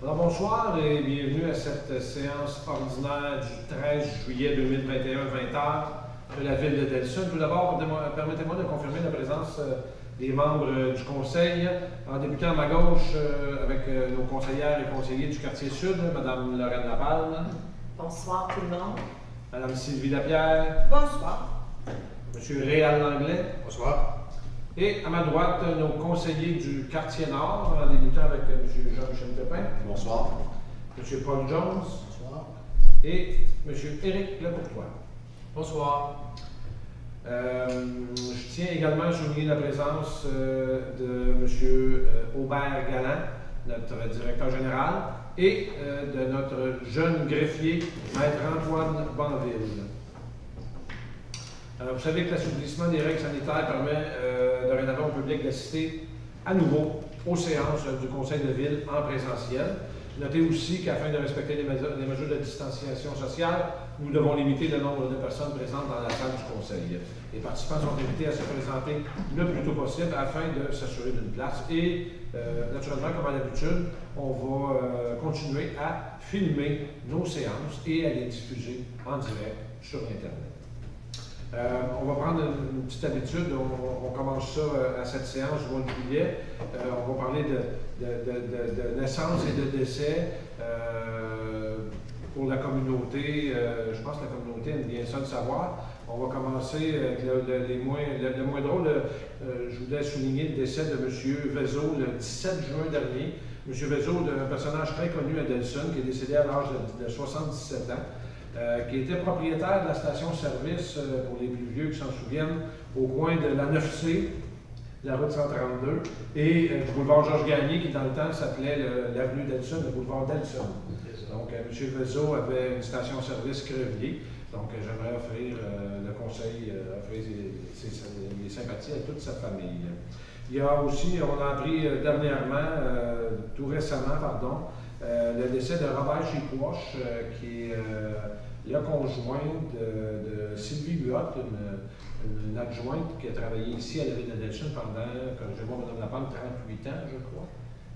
Alors bonsoir et bienvenue à cette séance ordinaire du 13 juillet 2021, 20h de la ville de Delsun. Tout d'abord, permettez-moi de confirmer la présence des membres du conseil, en débutant à ma gauche avec nos conseillères et conseillers du quartier sud, Mme Lorraine Lapalme. Bonsoir tout le monde. Mme Sylvie Lapierre. Bonsoir. M. Réal Langlais. Bonsoir. Et à ma droite, nos conseillers du quartier nord, en débutant avec M. Jean-Michel Pépin. Bonsoir. M. Paul Jones. Bonsoir. Et M. Éric Lecourtois. Bonsoir. Je tiens également à souligner la présence de M. Aubert Galland, notre directeur général, et de notre jeune greffier, Maître Antoine Banville. Vous savez que l'assouplissement des règles sanitaires permet dorénavant au public d'assister à nouveau aux séances du conseil de ville en présentiel. Notez aussi qu'afin de respecter les mesures de distanciation sociale, nous devons limiter le nombre de personnes présentes dans la salle du conseil. Les participants sont invités à se présenter le plus tôt possible afin de s'assurer d'une place. Et naturellement, comme à l'habitude, on va continuer à filmer nos séances et à les diffuser en direct sur Internet. On va prendre une petite habitude, on commence ça à cette séance du mois de juillet. On va parler de naissance et de décès pour la communauté. Je pense que la communauté aime bien ça de savoir. On va commencer avec le moins drôle. Je voulais souligner le décès de M. Vezeau le 17 juin dernier. M. Vezeau, un personnage très connu à Delsun, qui est décédé à l'âge de 77 ans. Qui était propriétaire de la station-service, pour les plus vieux qui s'en souviennent, au coin de la 9C, la route 132, et du boulevard Georges-Gagné, qui dans le temps s'appelait l'avenue Delsun, le boulevard Delsun. Donc, M. Vezeau avait une station-service Crevier. Donc, j'aimerais offrir, le conseil, offrir les sympathies à toute sa famille. Il y a aussi, on a appris dernièrement, tout récemment, pardon, le décès de Robert Chipoche, qui est la conjointe de Sylvie Buot, une adjointe qui a travaillé ici à la ville de Delsun pendant, comme je vois Mme Lapalme, 38 ans, je crois.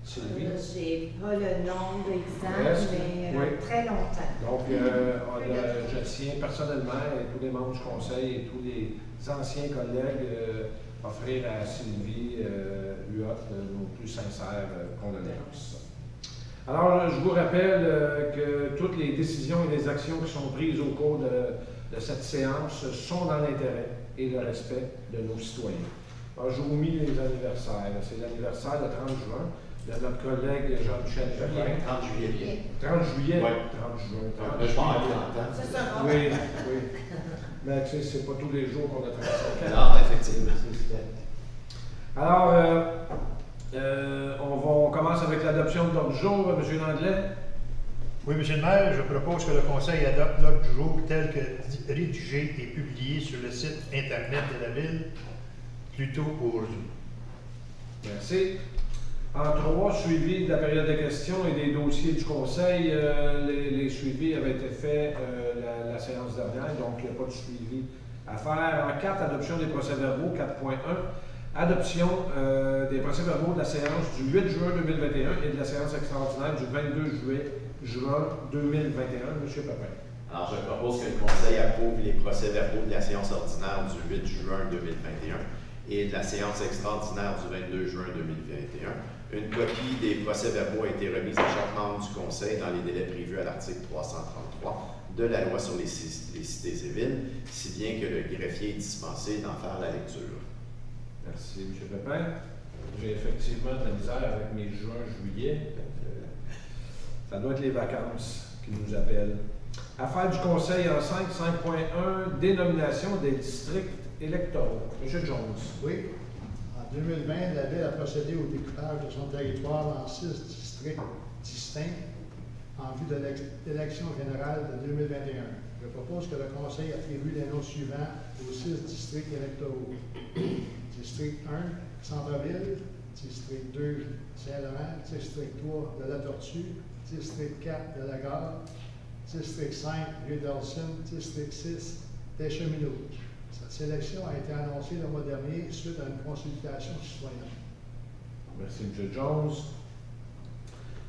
Sylvie. Je n'ai pas le nombre exact, mais oui. Très longtemps. Donc, je tiens personnellement, et tous les membres du conseil et tous les anciens collègues, offrir à Sylvie Buot nos plus sincères condoléances. Alors, je vous rappelle que toutes les décisions et les actions qui sont prises au cours de cette séance sont dans l'intérêt et le respect de nos citoyens. Alors, je vous mis les anniversaires. C'est l'anniversaire le 30 juin de notre collègue Jean-Michel Pépin. 30 juillet. 30 juillet? Oui. 30 juin. 30 je juillet. m'en rappelle longtemps. C'est ça. Oui, oui. Mais tu sais, c'est pas tous les jours qu'on a 35 ans. Non, effectivement. Alors, on commence avec l'adoption de l'ordre du jour. M. Langlais. Oui, Monsieur le maire, je propose que le Conseil adopte l'ordre du jour tel que rédigé et publié sur le site Internet de la Ville plus tôt aujourd'hui. Merci. En 3, suivi de la période de questions et des dossiers du Conseil, les suivis avaient été faits la séance dernière, donc il n'y a pas de suivi à faire. En 4, adoption des procès-verbaux, 4.1. Adoption des procès-verbaux de la séance du 8 juin 2021 et de la séance extraordinaire du 22 juin 2021. M. Pépin. Alors, je propose que le Conseil approuve les procès-verbaux de la séance ordinaire du 8 juin 2021 et de la séance extraordinaire du 22 juin 2021. Une copie des procès-verbaux a été remise à chaque membre du Conseil dans les délais prévus à l'article 333 de la loi sur les cités et villes, si bien que le greffier est dispensé d'en faire la lecture. Merci, M. Pépin. J'ai effectivement de la misère avec mes juin, juillet. Ça doit être les vacances qui nous appellent. Affaires du Conseil en 5, 5.1, dénomination des districts électoraux. M. Jones. Oui. En 2020, la Ville a procédé au découpage de son territoire en 6 districts distincts en vue de l'élection générale de 2021. Je propose que le Conseil attribue les noms suivants aux 6 districts électoraux. District 1, Centre-Ville. District 2, Saint-Laurent. District 3, de la Tortue. District 4, de la Gare. District 5, Vieux-Delsun. District 6, des Cheminots. Cette sélection a été annoncée le mois dernier suite à une consultation citoyenne. Merci, M. Jones.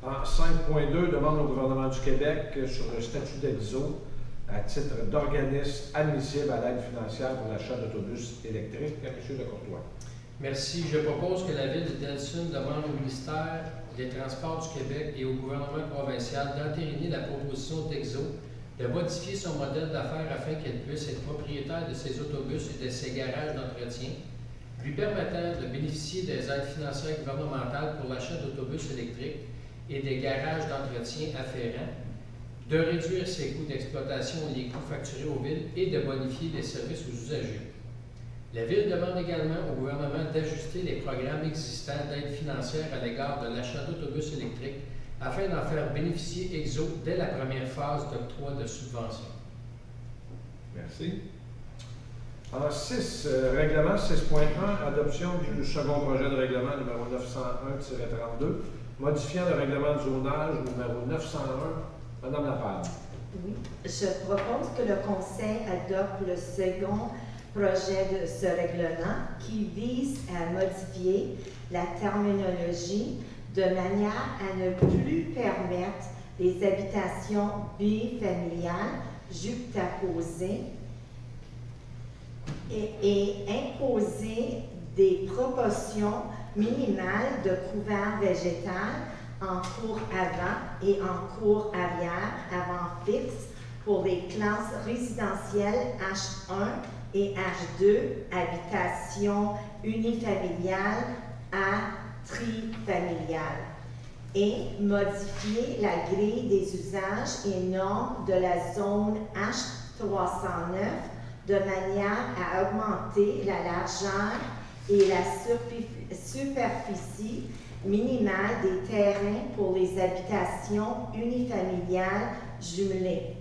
En 5.2, demande au gouvernement du Québec sur le statut d'EXO à titre d'organisme admissible à l'aide financière pour l'achat d'autobus électriques. M. Lecourtois. Merci. Je propose que la Ville de Delson demande au ministère des Transports du Québec et au gouvernement provincial d'entériner la proposition d'EXO de modifier son modèle d'affaires afin qu'elle puisse être propriétaire de ses autobus et de ses garages d'entretien, lui permettant de bénéficier des aides financières gouvernementales pour l'achat d'autobus électriques et des garages d'entretien afférents, de réduire ses coûts d'exploitation et les coûts facturés aux villes et de bonifier les services aux usagers. La Ville demande également au gouvernement d'ajuster les programmes existants d'aide financière à l'égard de l'achat d'autobus électriques afin d'en faire bénéficier EXO dès la première phase d'octroi de subvention. Merci. En 6, règlement 6.1, adoption du second projet de règlement numéro 901-32, modifiant le règlement de zonage numéro 901. Madame Lapalme. Oui, je propose que le Conseil adopte le second projet de ce règlement qui vise à modifier la terminologie de manière à ne plus permettre les habitations bifamiliales juxtaposées et imposer des proportions minimales de couvert végétal en cours avant et en cours arrière avant fixe pour les classes résidentielles H1 et H2, habitations unifamiliales à trifamiliales, et modifier la grille des usages et normes de la zone H309 de manière à augmenter la largeur et la superficie minimale des terrains pour les habitations unifamiliales jumelées,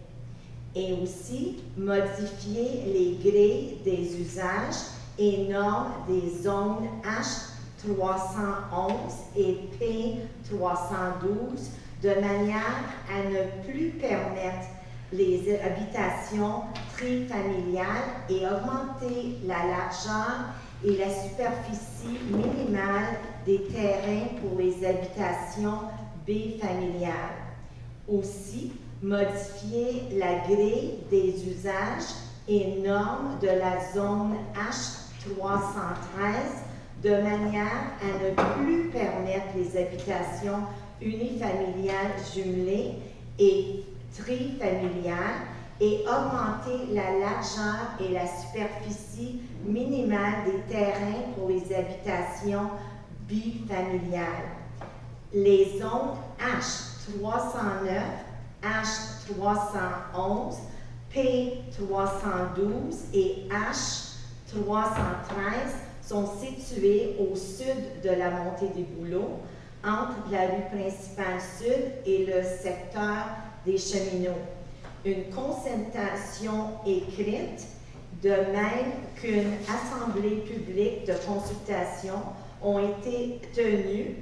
et aussi modifier les grilles des usages et normes des zones H311 et P312 de manière à ne plus permettre les habitations trifamiliales et augmenter la largeur et la superficie minimale des terrains pour les habitations bifamiliales. Aussi, modifier la grille des usages et normes de la zone H313 de manière à ne plus permettre les habitations unifamiliales jumelées et trifamiliales et augmenter la largeur et la superficie minimale des terrains pour les habitations bifamiliales. Les zones H309, H311, P312 et H313 sont situées au sud de la montée des Bouleaux, entre la rue principale sud et le secteur des Cheminots. Une concertation écrite, de même qu'une assemblée publique de consultation, ont été tenues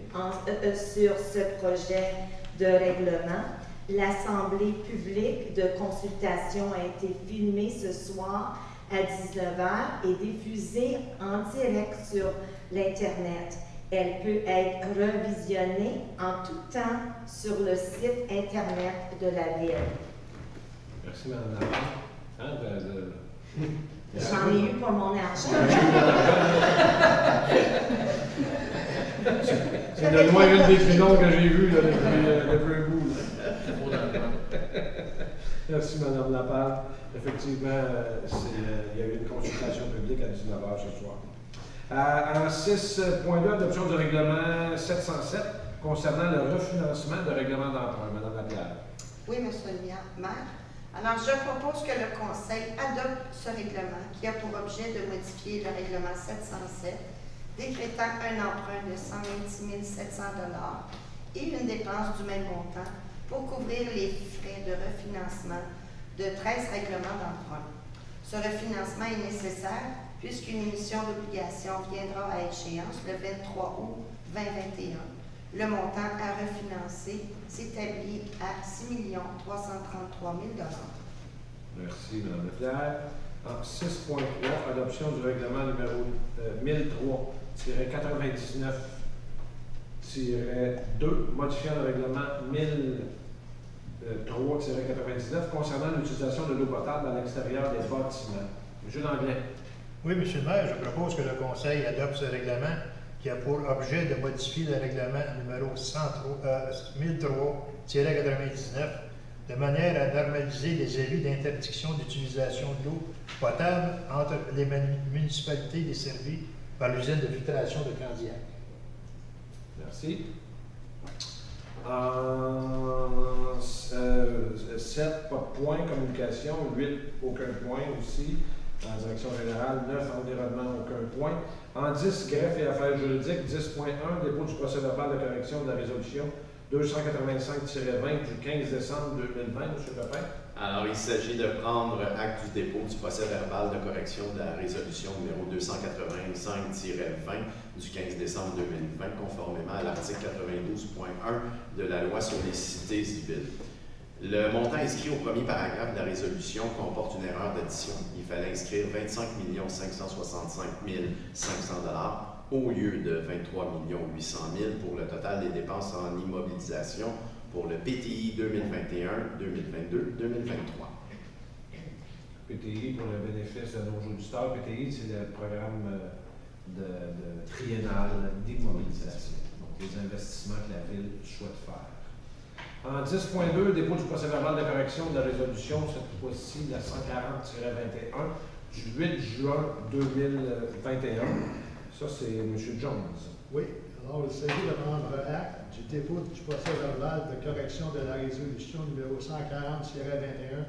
sur ce projet de règlement. L'assemblée publique de consultation a été filmée ce soir à 19h et diffusée en direct sur l'Internet. Elle peut être revisionnée en tout temps sur le site Internet de la Ville. Merci, Mme Lapalme. J'en ai eu pour mon argent. C'est de loin une des plus longues que j'ai vues depuis un bout. Merci, Mme Lapalme. Effectivement, il y a eu une consultation publique à 19h ce soir. En 6.2, adoption du règlement 707 concernant le refinancement de règlement d'emprunt. Mme Lapierre. Oui, M. le maire. Alors, je propose que le Conseil adopte ce règlement qui a pour objet de modifier le règlement 707, décrétant un emprunt de 126 700 $ et une dépense du même montant pour couvrir les frais de refinancement de 13 règlements d'emprunt. Ce refinancement est nécessaire puisqu'une émission d'obligation viendra à échéance le 23 août 2021. Le montant à refinancer s'établit à 6 333 000 $. Merci, Mme Lapierre. En 6.3, adoption du règlement numéro 1003-99 modifiant le règlement 1003-99 concernant l'utilisation de l'eau potable à l'extérieur des bâtiments. Monsieur Langlais. Oui, Monsieur le maire, je propose que le Conseil adopte ce règlement qui a pour objet de modifier le règlement numéro 1003-99 de manière à normaliser les élus d'interdiction d'utilisation de l'eau potable entre les municipalités desservies par l'usine de filtration de Candiac. Merci. 7, pas de point. Communication. 8, aucun point aussi. En direction générale, 9, environnement, aucun point. En 10, greffe et affaires juridiques, 10.1, dépôt du procès-verbal de correction de la résolution 285-20 du 15 décembre 2020, M. Pepin. Alors, il s'agit de prendre acte du dépôt du procès-verbal de correction de la résolution numéro 285-20 du 15 décembre 2020, conformément à l'article 92.1 de la loi sur les cités civiles. Le montant inscrit au premier paragraphe de la résolution comporte une erreur d'addition. Il fallait inscrire 25 565 500 $, au lieu de 23 800 000 pour le total des dépenses en immobilisation pour le PTI 2021, 2022, 2023. PTI, pour le bénéfice de nos auditeurs, PTI, c'est le programme de triennal d'immobilisation, donc les investissements que la Ville souhaite faire. En 10.2, dépôt du procès-verbal de correction de la résolution, cette fois-ci, la 140-21 du 8 juin 2021. Ça, c'est M. Jones. Oui, alors il s'agit de prendre acte du dépôt du procès-verbal de correction de la résolution numéro 140-21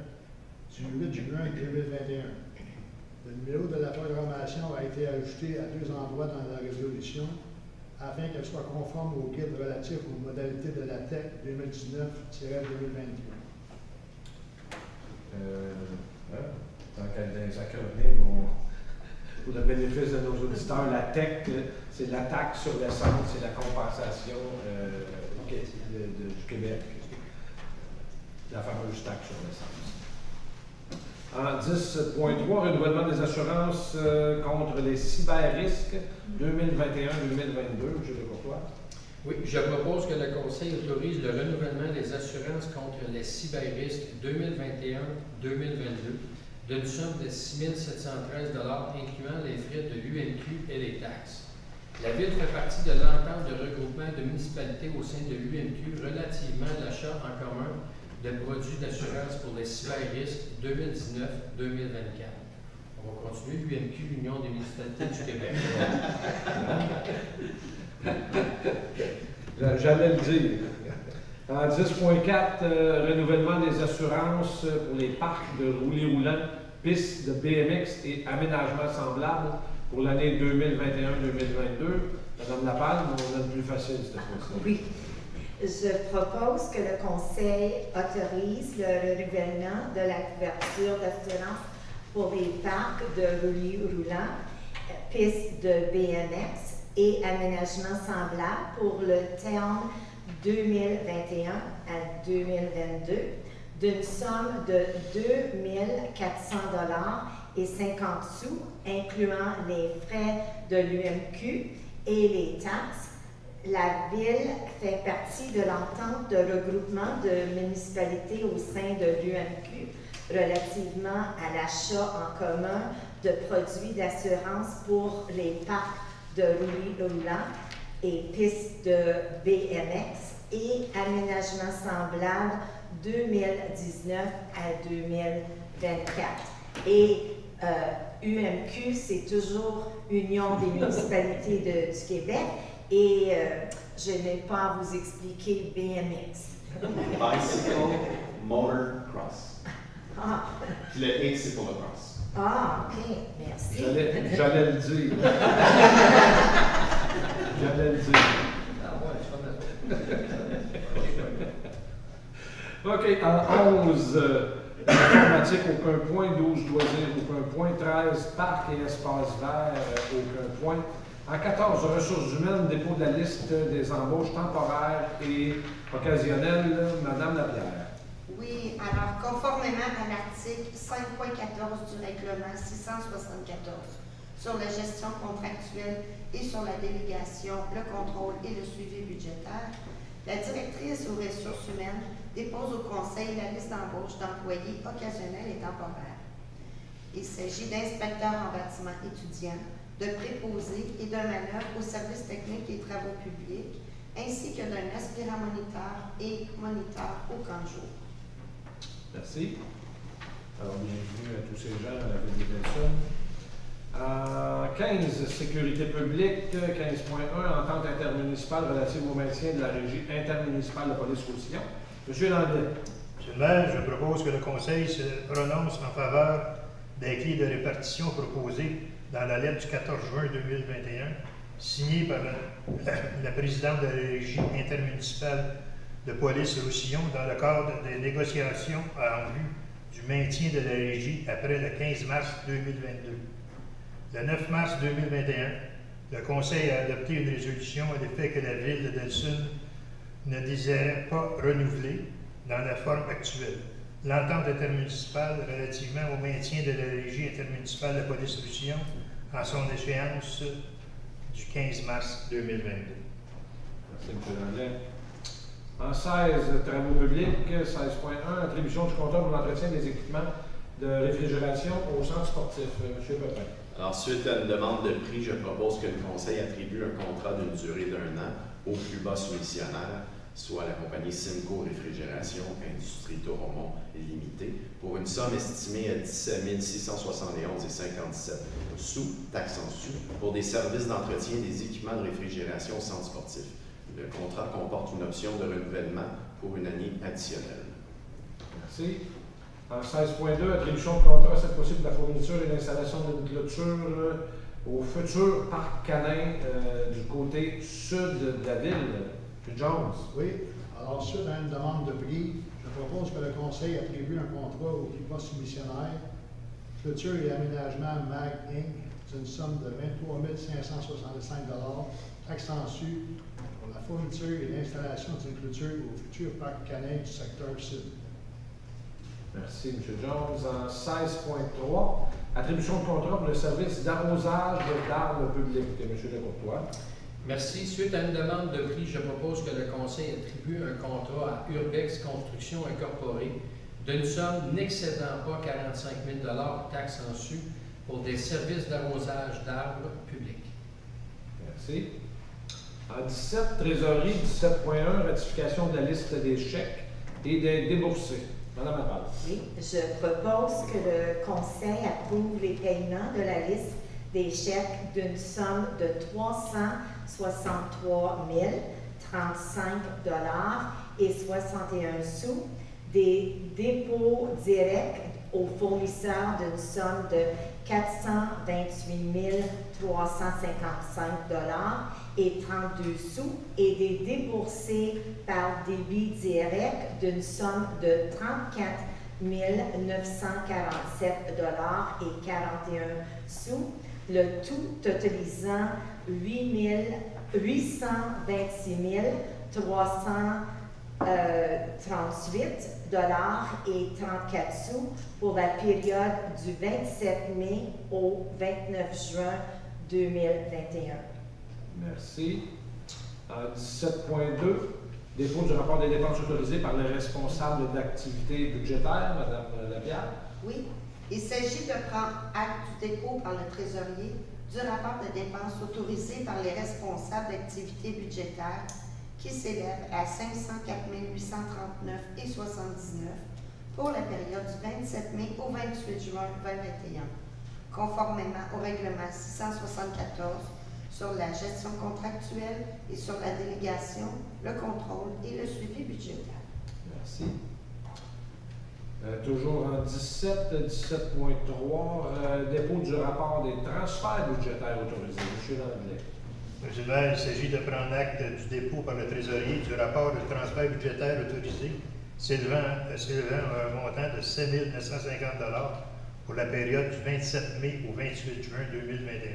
du 8 juin 2021. Le numéro de la programmation a été ajouté à 2 endroits dans la résolution afin qu'elle soit conforme au guide relatif aux modalités de la TEC 2019-2021. Tant qu'à des acronymes, pour le bénéfice de nos auditeurs, la TEC, c'est la taxe sur l'essence, c'est la compensation du Québec, la fameuse taxe sur l'essence. En 10.3, renouvellement des assurances contre les cyber-risques 2021-2022. M. Lecourtois. Oui, je propose que le Conseil autorise le renouvellement des assurances contre les cyber-risques 2021-2022 d'une somme de 6 713 $, incluant les frais de l'UMQ et les taxes. La Ville fait partie de l'entente de regroupement de municipalités au sein de l'UMQ relativement à l'achat en commun de produits d'assurance pour les cyber-risques 2019-2024. On va continuer l'UMQ, l'Union des municipalités du Québec. J'allais le dire. En 10.4, renouvellement des assurances pour les parcs de roulis roulants, pistes de BMX et aménagements semblables pour l'année 2021-2022. Madame Lapalme, on a le plus facile cette fois-ci. Oui. Je propose que le Conseil autorise le renouvellement de la couverture d'assurance pour les parcs de roulis roulants, pistes de BMX et aménagements semblables pour le terme 2021 à 2022 d'une somme de 2 400 $ et 50 sous, incluant les frais de l'UMQ et les taxes. La Ville fait partie de l'entente de regroupement de municipalités au sein de l'UMQ relativement à l'achat en commun de produits d'assurance pour les parcs de roulis roulants et pistes de BMX et aménagements semblables 2019 à 2024. Et UMQ, c'est toujours Union des municipalités du Québec. Et je n'ai pas à vous expliquer BMX. Bicycle Motor Cross. Ah, Puis le X, c'est pour le cross. ah, ok, merci. J'allais le dire. J'allais le dire. OK, en 11, informatique, aucun point. 12, loisirs, aucun point. 13, parc et espaces verts, aucun point. En 14, ressources humaines, dépôt de la liste des embauches temporaires et occasionnelles. Madame Lapierre. Oui, alors, conformément à l'article 5.14 du règlement 674 sur la gestion contractuelle et sur la délégation, le contrôle et le suivi budgétaire, la directrice aux ressources humaines dépose au Conseil la liste d'embauche d'employés occasionnels et temporaires. Il s'agit d'inspecteurs en bâtiment étudiants, de préposés et de manœuvres aux services techniques et travaux publics, ainsi que d'un aspirant moniteur et moniteur au camp de jour. Merci. Alors, bienvenue à tous ces gens à la ville de Delson. 15, sécurité publique. 15.1, entente intermunicipale relative au maintien de la régie intermunicipale de police-roussillon. Monsieur Landais. Monsieur le maire, je propose que le Conseil se prononce en faveur des clés de répartition proposées dans la lettre du 14 juin 2021, signée par la présidente de la régie intermunicipale de police-roussillon dans le cadre des négociations en vue du maintien de la régie après le 15 mars 2022. Le 9 mars 2021, le Conseil a adopté une résolution à l'effet que la ville de Delson ne désirait pas renouveler, dans la forme actuelle, l'entente intermunicipale relativement au maintien de la régie intermunicipale de police-roussillon en son échéance du 15 mars 2022. Merci, M. Landais. En 16, travaux publics. 16.1, attribution du contrat pour l'entretien des équipements de réfrigération au centre sportif. M. Pepin. Alors, suite à une demande de prix, je propose que le Conseil attribue un contrat d'une durée d'1 an au plus bas soumissionnaire, soit la compagnie Simco Réfrigération Industrie Toromont Limitée, pour une somme estimée à 17 671,57 sous, taxe en sous, pour des services d'entretien des équipements de réfrigération au centre sportif. Le contrat comporte une option de renouvellement pour une année additionnelle. Merci. En 16.2, attribution de contrat, cette possible de la fourniture et l'installation d'une clôture au futur parc canin du côté sud de la ville. M. Jones. Oui, alors suite à une demande de prix, je propose que le Conseil attribue un contrat au plus bas soumissionnaire, clôture et aménagement MAG Inc. d'une somme de 23 565 taxe en su pour la fourniture et l'installation d'une clôture au futur parc canin du secteur sud. Merci, M. Jones. En 16.3, attribution de contrat pour le service d'arrosage d'arbres publics. M. Lecourtois. Merci. Suite à une demande de prix, je propose que le Conseil attribue un contrat à Urbex Construction Incorporée d'une somme n'excédant pas 45 000 taxes en su pour des services d'arrosage d'arbres publics. Merci. En 17, trésorerie. 17.1, ratification de la liste des chèques et des déboursés. Madame Laval. Oui, je propose que le Conseil approuve les paiements de la liste des chèques d'une somme de 363 035 et 61 sous, des dépôts directs aux fournisseurs d'une somme de 428 355 et 32 sous et des déboursés par débit direct d'une somme de 34 947 et 41 sous, le tout totalisant 826 338 et 34 sous pour la période du 27 mai au 29 juin 2021. Merci. En 17.2, dépôt du rapport des dépenses autorisées par le responsable d'activité budgétaire, Mme Lapierre. Oui, il s'agit de prendre acte du dépôt par le trésorier du rapport de dépenses autorisé par les responsables d'activité budgétaire qui s'élève à 504 839 et 79 pour la période du 27 mai au 28 juin 2021, conformément au règlement 674 sur la gestion contractuelle et sur la délégation, le contrôle et le suivi budgétaire. Merci. Toujours en 17.3, dépôt du rapport des transferts budgétaires autorisés. M. Landais. Monsieur le maire, il s'agit de prendre acte du dépôt par le trésorier du rapport de transfert budgétaire autorisé s'élevant à un montant de 7 950 pour la période du 27 mai au 28 juin 2021,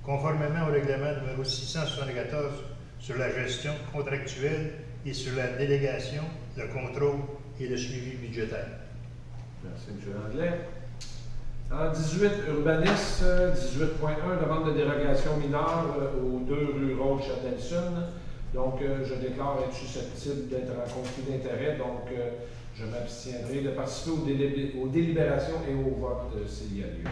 conformément au règlement numéro 674 sur la gestion contractuelle et sur la délégation, le contrôle et le suivi budgétaire. Merci, M. Landais. En 18, urbanisme, 18.1, demande de dérogation mineure aux 2 rues Roche-Delson. Donc, je déclare être susceptible d'être en conflit d'intérêt, donc je m'abstiendrai de participer aux délibérations et au vote s'il y a lieu.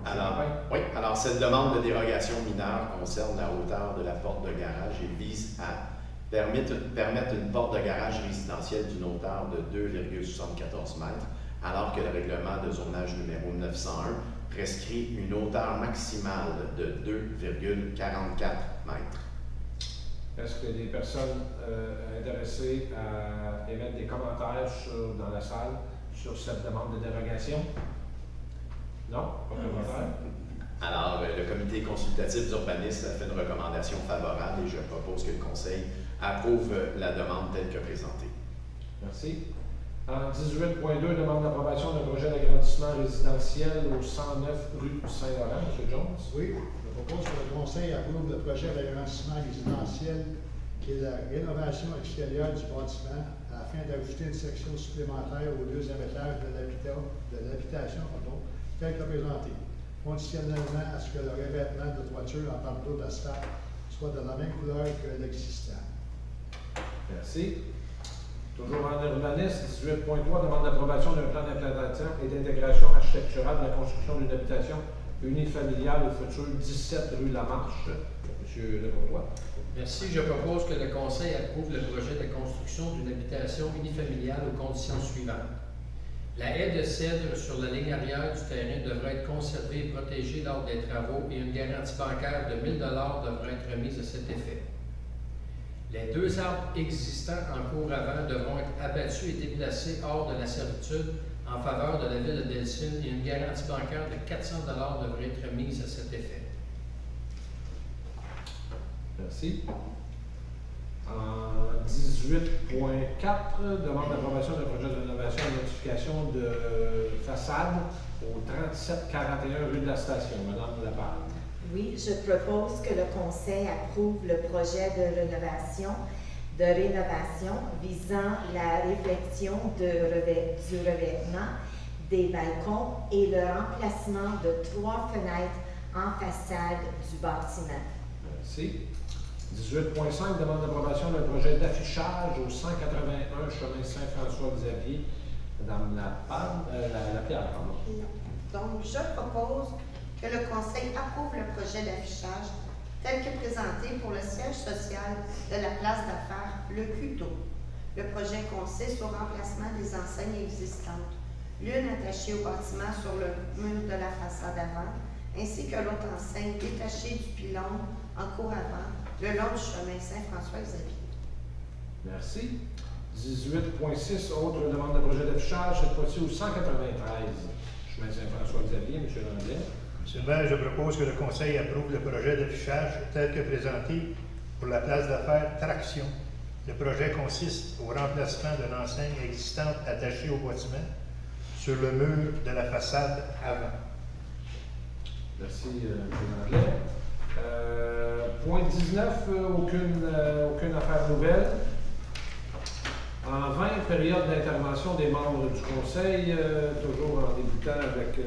Alors, cette demande de dérogation mineure concerne la hauteur de la porte de garage et vise à permettre une porte de garage résidentielle d'une hauteur de 2,74 mètres, alors que le règlement de zonage numéro 901 prescrit une hauteur maximale de 2,44 mètres. Est-ce qu'il y a des personnes intéressées à émettre des commentaires dans la salle sur cette demande de dérogation? Non? Pas de commentaire? Alors, le comité consultatif d'urbanisme a fait une recommandation favorable et je propose que le Conseil approuve la demande telle que présentée. Merci. En 18.2, demande d'approbation d'un projet d'agrandissement résidentiel au 109 rue Saint-Laurent. M. Jones? Oui, je propose que le Conseil approuve le projet d'agrandissement résidentiel qui est la rénovation extérieure du bâtiment afin d'ajouter une section supplémentaire au 2e étage de l'habitation tel que présenté, conditionnellement à ce que le revêtement de toiture en tableau d'asphalte soit de la même couleur que l'existant. Merci. Toujours en urbanisme, 18.3, demande d'approbation d'un plan d'implantation et d'intégration architecturale de la construction d'une habitation unifamiliale au futur 17 rue Lamarche. M. Lecourtois. Merci. Je propose que le Conseil approuve le projet de construction d'une habitation unifamiliale aux conditions suivantes. La haie de cèdre sur la ligne arrière du terrain devra être conservée et protégée lors des travaux et une garantie bancaire de 1 000 $ devra être remise à cet effet. Les 2 arbres existants en cours avant devront être abattus et déplacés hors de la servitude en faveur de la ville de Delson et une garantie bancaire de 400 $ devrait être remise à cet effet. Merci. En 18.4, demande d'approbation d'un projet de rénovation et modification de façade au 3741 rue de la Station. Madame Lapalme. Oui, je propose que le Conseil approuve le projet de rénovation visant la réflexion du revêtement des balcons et le remplacement de 3 fenêtres en façade du bâtiment. Merci. 18.5, demande d'approbation d'un projet d'affichage au 181 chemin Saint-François-Xavier. Madame Lapierre, pardon. Donc, je propose que le Conseil approuve le projet d'affichage tel que présenté pour le siège social de la place d'affaires Le Cuteau. Le projet consiste au remplacement des enseignes existantes, l'une attachée au bâtiment sur le mur de la façade avant, ainsi que l'autre enseigne détachée du pylône en cour avant, le long du chemin Saint-François-Xavier. Merci. 18.6, autre demande de projet d'affichage, cette fois-ci au 193 chemin Saint-François-Xavier. M. Landais. Monsieur le maire, je propose que le Conseil approuve le projet d'affichage tel que présenté pour la place d'affaires Traction. Le projet consiste au remplacement de l'enseigne existante attachée au bâtiment sur le mur de la façade avant. Merci, M. Landais. Point 19, aucune affaire nouvelle. En 20, période d'intervention des membres du Conseil, toujours en débutant avec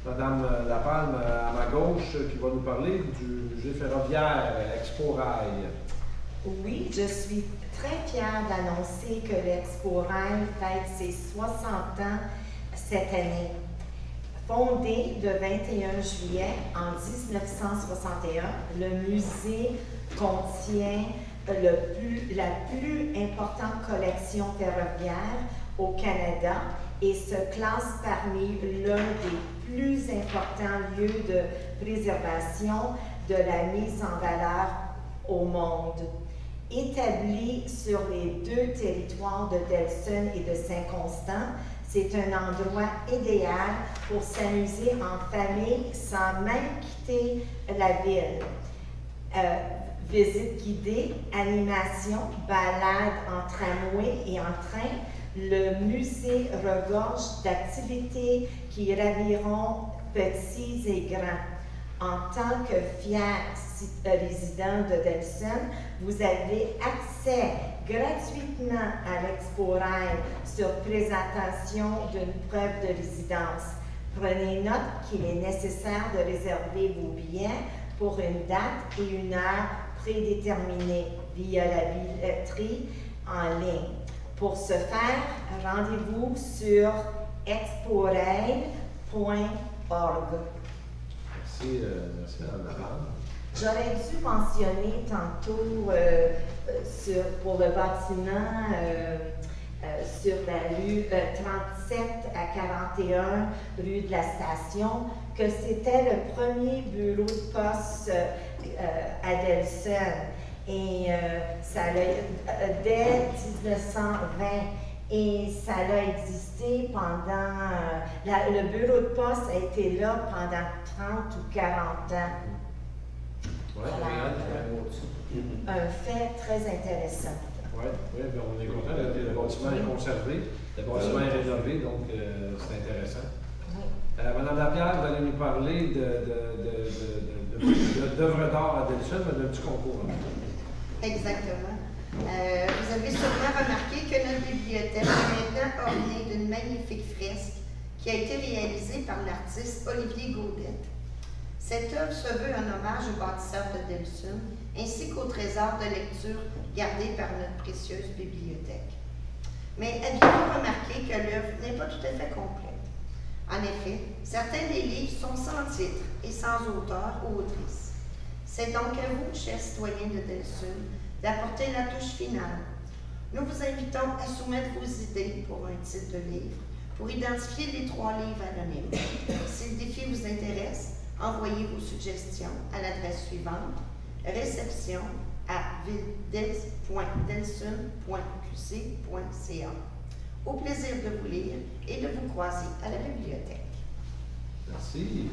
Mme Lapalme à ma gauche, qui va nous parler du musée ferroviaire Expo Rail. Oui, je suis très fière d'annoncer que l'Expo Rail fête ses 60 ans cette année. Fondé le 21 juillet en 1961, le musée contient la plus importante collection ferroviaire au Canada et se classe parmi l'un des plus importants lieux de préservation de la mise en valeur au monde. Établi sur les 2 territoires de Delson et de Saint-Constant, c'est un endroit idéal pour s'amuser en famille sans même quitter la ville. Visite guidée, animation, balade en tramway et en train, le musée regorge d'activités qui raviront petits et grands. En tant que fier résident de Delson, vous avez accès gratuitement à l'Expo-Rail sur présentation d'une preuve de résidence. Prenez note qu'il est nécessaire de réserver vos billets pour une date et une heure prédéterminée via la billetterie en ligne. Pour ce faire, rendez-vous sur exporail.org. Merci Mme Laval. J'aurais dû mentionner tantôt pour le bâtiment sur la rue 37 à 41, rue de la Station, que c'était le premier bureau de poste à Delson. Et ça dès 1920. Et ça a existé pendant... le bureau de poste a été là pendant 30 ou 40 ans. Ouais, Un fait très intéressant. Oui, on est content. Le bâtiment est conservé, le bâtiment est rénové, donc c'est intéressant. Oui. Madame Lapierre, vous allez nous parler d'œuvres d'art à Delson, mais d'un petit concours. Exactement. Vous avez sûrement remarqué que notre bibliothèque est maintenant ornée d'une magnifique fresque qui a été réalisée par l'artiste Olivier Gaudette. Cette œuvre se veut un hommage aux bâtisseurs de Delson, ainsi qu'au trésor de lecture gardé par notre précieuse bibliothèque. Mais aviez-vous remarqué que l'œuvre n'est pas tout à fait complète? En effet, certains des livres sont sans titre et sans auteur ou autrice. C'est donc à vous, chers citoyens de Delson, d'apporter la touche finale. Nous vous invitons à soumettre vos idées pour un titre de livre, pour identifier les 3 livres anonymes. Si le défi vous intéresse, envoyez vos suggestions à l'adresse suivante, réception@delson.qc.ca. Au plaisir de vous lire et de vous croiser à la bibliothèque. Merci.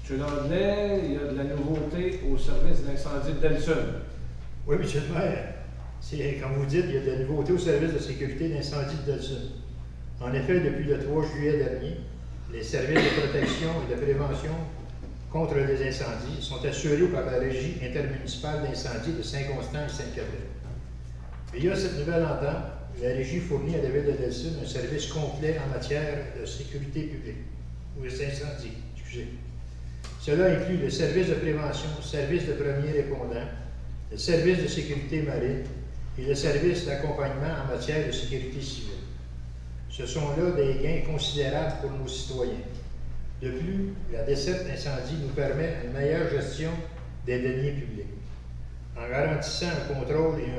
M. Landais, il y a de la nouveauté au service d'incendie de Delson. Oui, M. le maire. Comme vous dites, il y a de la nouveauté au service de sécurité d'incendie de Delson. En effet, depuis le 3 juillet dernier, les services de protection et de prévention contre les incendies sont assurés par la Régie intermunicipale d'incendie de Saint-Constant et Sainte-Catherine. Via cette nouvelle entente, la Régie fournit à la ville de Delson un service complet en matière de sécurité publique, ou d'incendie, excusez. Cela inclut le service de prévention, le service de premier répondant, le service de sécurité marine et le service d'accompagnement en matière de sécurité civile. Ce sont là des gains considérables pour nos citoyens. De plus, la desserte incendie nous permet une meilleure gestion des deniers publics, en garantissant un contrôle et une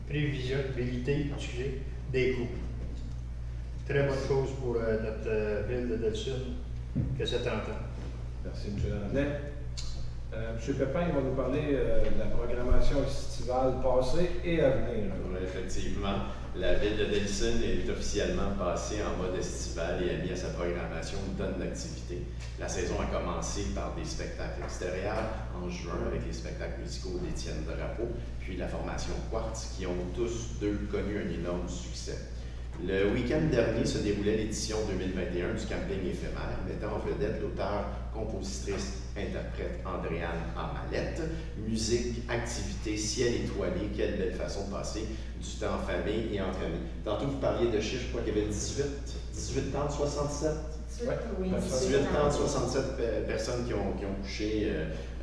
prévisionnalité des coûts. Très bonne chose pour notre ville de Delson que cette entente. Merci, M. Landais. M. Pépin va nous parler de la programmation estivale passée et à venir. Oui, effectivement, la ville de Delson est officiellement passée en mode estival et a mis à sa programmation une tonne d'activités. La saison a commencé par des spectacles extérieurs en juin avec les spectacles musicaux d'Étienne Drapeau, puis la formation Quartz qui ont tous deux connu un énorme succès. Le week-end dernier se déroulait l'édition 2021 du camping éphémère, mettant en vedette l'auteur, compositrice, interprète Andréane Amalette. Musique, activité, ciel étoilé, quelle belle façon de passer du temps en famille et entre amis. Tantôt, vous parliez de chiffres, je crois qu'il y avait 18 ans de 67? Oui, 18 ans de 67 personnes qui ont couché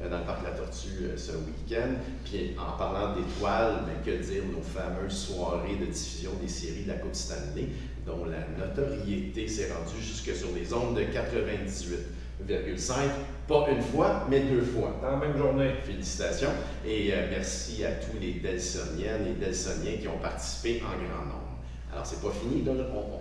dans le parc La Tortue ce week-end. Puis en parlant d'étoiles, que dire nos fameuses soirées de diffusion des séries de la Coupe Stanley, dont la notoriété s'est rendue jusque sur les ondes de 98,5, pas une fois, mais 2 fois. Dans la même journée. Félicitations et merci à tous les Delsoniennes et Delsoniens qui ont participé en grand nombre. Alors, c'est pas fini,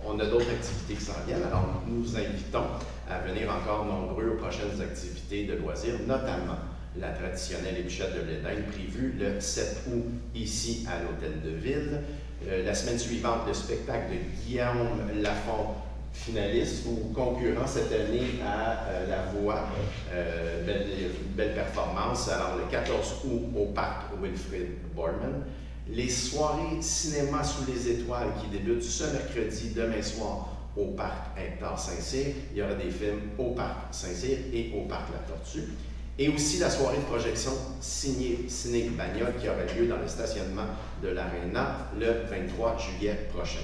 on a d'autres activités qui s'en viennent, alors nous vous invitons à venir encore nombreux aux prochaines activités de loisirs, notamment la traditionnelle épluchette de l'Éden prévue le 7 août ici à l'Hôtel de Ville. La semaine suivante, le spectacle de Guillaume Lafont, finaliste ou concurrent cette année à La Voix. Belle performance. Alors, le 14 août au parc Wilfrid Borman. Les soirées cinéma sous les étoiles qui débutent ce mercredi, demain soir, au parc Hector Saint-Cyr. Il y aura des films au parc Saint-Cyr et au parc La Tortue. Et aussi la soirée de projection signée Ciné Bagnole qui aura lieu dans le stationnement de l'Arena le 23 juillet prochain.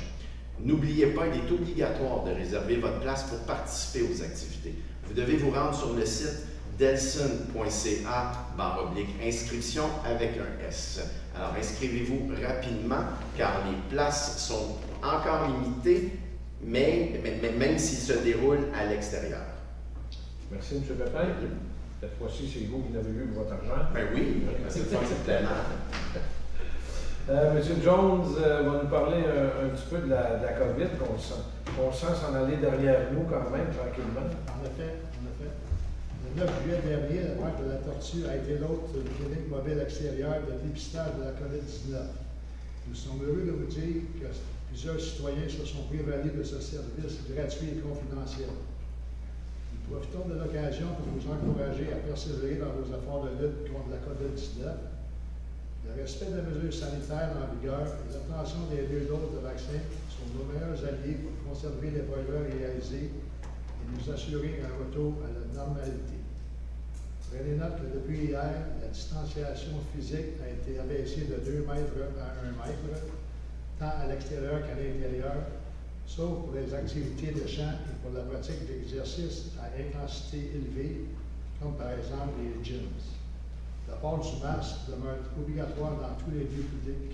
N'oubliez pas, il est obligatoire de réserver votre place pour participer aux activités. Vous devez vous rendre sur le site delson.ca/inscription avec un S. Alors inscrivez-vous rapidement car les places sont encore limitées, mais même s'ils se déroulent à l'extérieur. Merci, M. Pépin. Cette fois-ci, c'est vous qui avez eu votre argent. Ben oui, c'est tellement. M. Jones va nous parler un petit peu de la COVID qu'on sent s'en aller derrière nous quand même, tranquillement. En effet. Le 9 juillet dernier, le parc de la Tortue a été l'hôte d'une clinique mobile extérieure de dépistage de la COVID-19. Nous sommes heureux de vous dire que plusieurs citoyens se sont prévalus de ce service gratuit et confidentiel. Nous profitons de l'occasion pour vous encourager à persévérer dans vos efforts de lutte contre la COVID-19. Le respect des mesures sanitaires en vigueur et l'obtention des 2 doses de vaccin sont nos meilleurs alliés pour conserver les progrès réalisés et nous assurer un retour à la normalité. Prenez note que depuis hier, la distanciation physique a été abaissée de 2 mètres à 1 mètre, tant à l'extérieur qu'à l'intérieur, sauf pour les activités de champ et pour la pratique d'exercices à intensité élevée, comme par exemple les gyms. Le port du masque demeure obligatoire dans tous les lieux publics.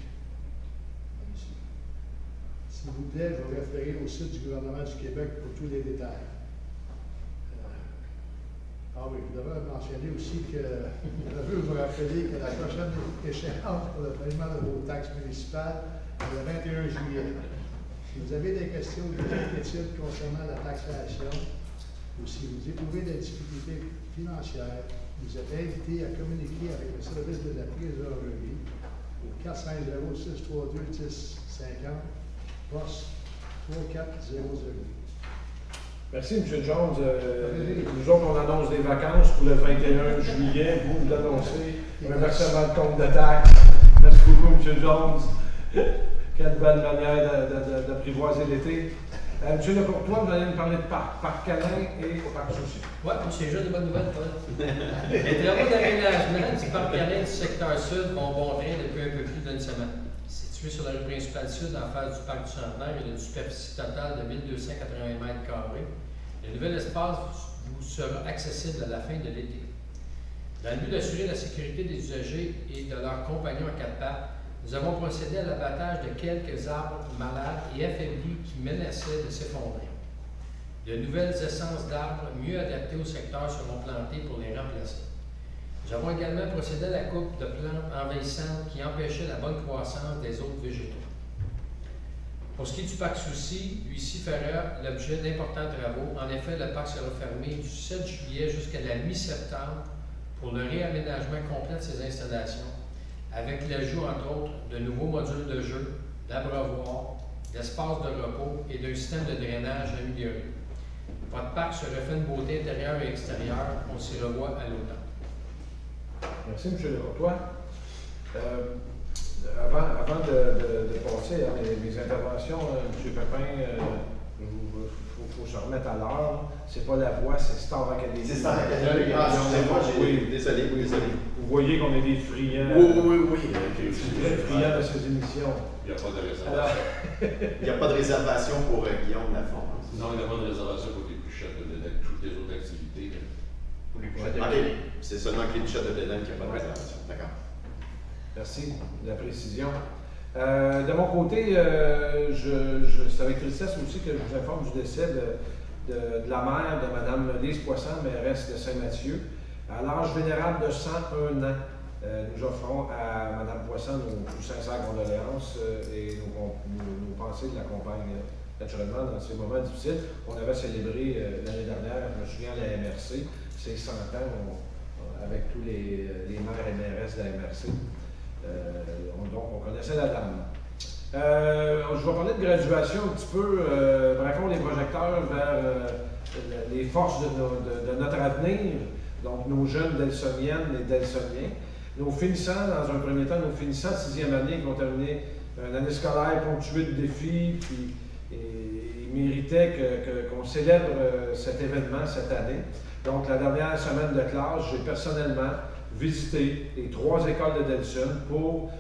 S'il vous plaît, je vais référer au site du gouvernement du Québec pour tous les détails. Oui, je devrais mentionner aussi que je veux vous rappeler que la prochaine échéance pour le paiement de vos taxes municipales est le 21 juillet. Si vous avez des questions ou des inquiétudes concernant la taxation, ou si vous éprouvez des difficultés financières, vous êtes invité à communiquer avec le service de la trésorerie au 450-632-1050, poste 3400. Merci, M. Jones. Nous autres, on annonce des vacances pour le 21 juillet. Vous annoncez un versement de compte de taxes. Merci beaucoup, M. Jones. Quelle belle manière d'apprivoiser l'été. M. Lecourtois, vous allez nous parler de Parc Câlin et Parc Souci. Oui, c'est juste des bonnes nouvelles, Paul. Les travaux d'aménagement du Parc Câlin du secteur sud vont bon train depuis un peu plus d'une semaine. Situé sur la rue principale sud, en face du Parc du Centenaire, il y a une superficie totale de 1280 mètres carrés. Le nouvel espace vous sera accessible à la fin de l'été. Dans le but d'assurer la sécurité des usagers et de leurs compagnons à 4 pattes, nous avons procédé à l'abattage de quelques arbres malades et affaiblis qui menaçaient de s'effondrer. De nouvelles essences d'arbres mieux adaptées au secteur seront plantées pour les remplacer. Nous avons également procédé à la coupe de plantes envahissantes qui empêchaient la bonne croissance des autres végétaux. Pour ce qui est du parc Souci, lui-ci fera l'objet d'importants travaux. En effet, le parc sera fermé du 7 juillet jusqu'à la mi-septembre pour le réaménagement complet de ses installations, avec l'ajout, entre autres, de nouveaux modules de jeu, d'abreuvoirs, d'espaces de repos et d'un système de drainage amélioré. Votre parc se refait une beauté intérieure et extérieure. On s'y revoit à l'automne. Merci, M. Lecourtois. Avant de passer à mes interventions, M. Pépin, il faut se remettre à l'heure. C'est pas la voix, c'est Star Academy. C'est Star Academy. Excusez-moi, désolé. Vous voyez qu'on est des friands. Oui. Très friands de ces émissions. Il n'y a pas de réservation. Il n'y a pas de réservation pour Guillaume Lafont. Non, il n'y a pas de réservation pour les Pluchettes de Bléden, toutes les autres activités. Pour les Pluchettes de OK, Bléden. c'est seulement que les Pluchettes de Bléden qui n'ont pas de réservation. D'accord. Merci de la précision. De mon côté, c'est avec tristesse aussi que je vous informe du décès de la mère de Mme Lise Poisson, mairesse de Saint-Mathieu, à l'âge vénérable de 101 ans. Nous offrons à Mme Poisson nos plus sincères condoléances et nos pensées de l'accompagnent naturellement dans ces moments difficiles. On avait célébré l'année dernière, je me souviens, la MRC, ses 100 ans avec tous les maires et mairesses de la MRC. Donc, on connaissait la dame. Je vais parler de graduation un petit peu. Braquons les projecteurs vers les forces de notre avenir, donc nos jeunes Delsoniennes et Delsoniens. Nos finissants, dans un premier temps, nos finissants de 6e année qui ont terminé une année scolaire ponctuée de défis, puis méritait qu'on célèbre cet événement cette année. Donc, la dernière semaine de classe, j'ai personnellement visité les 3 écoles de Delson pour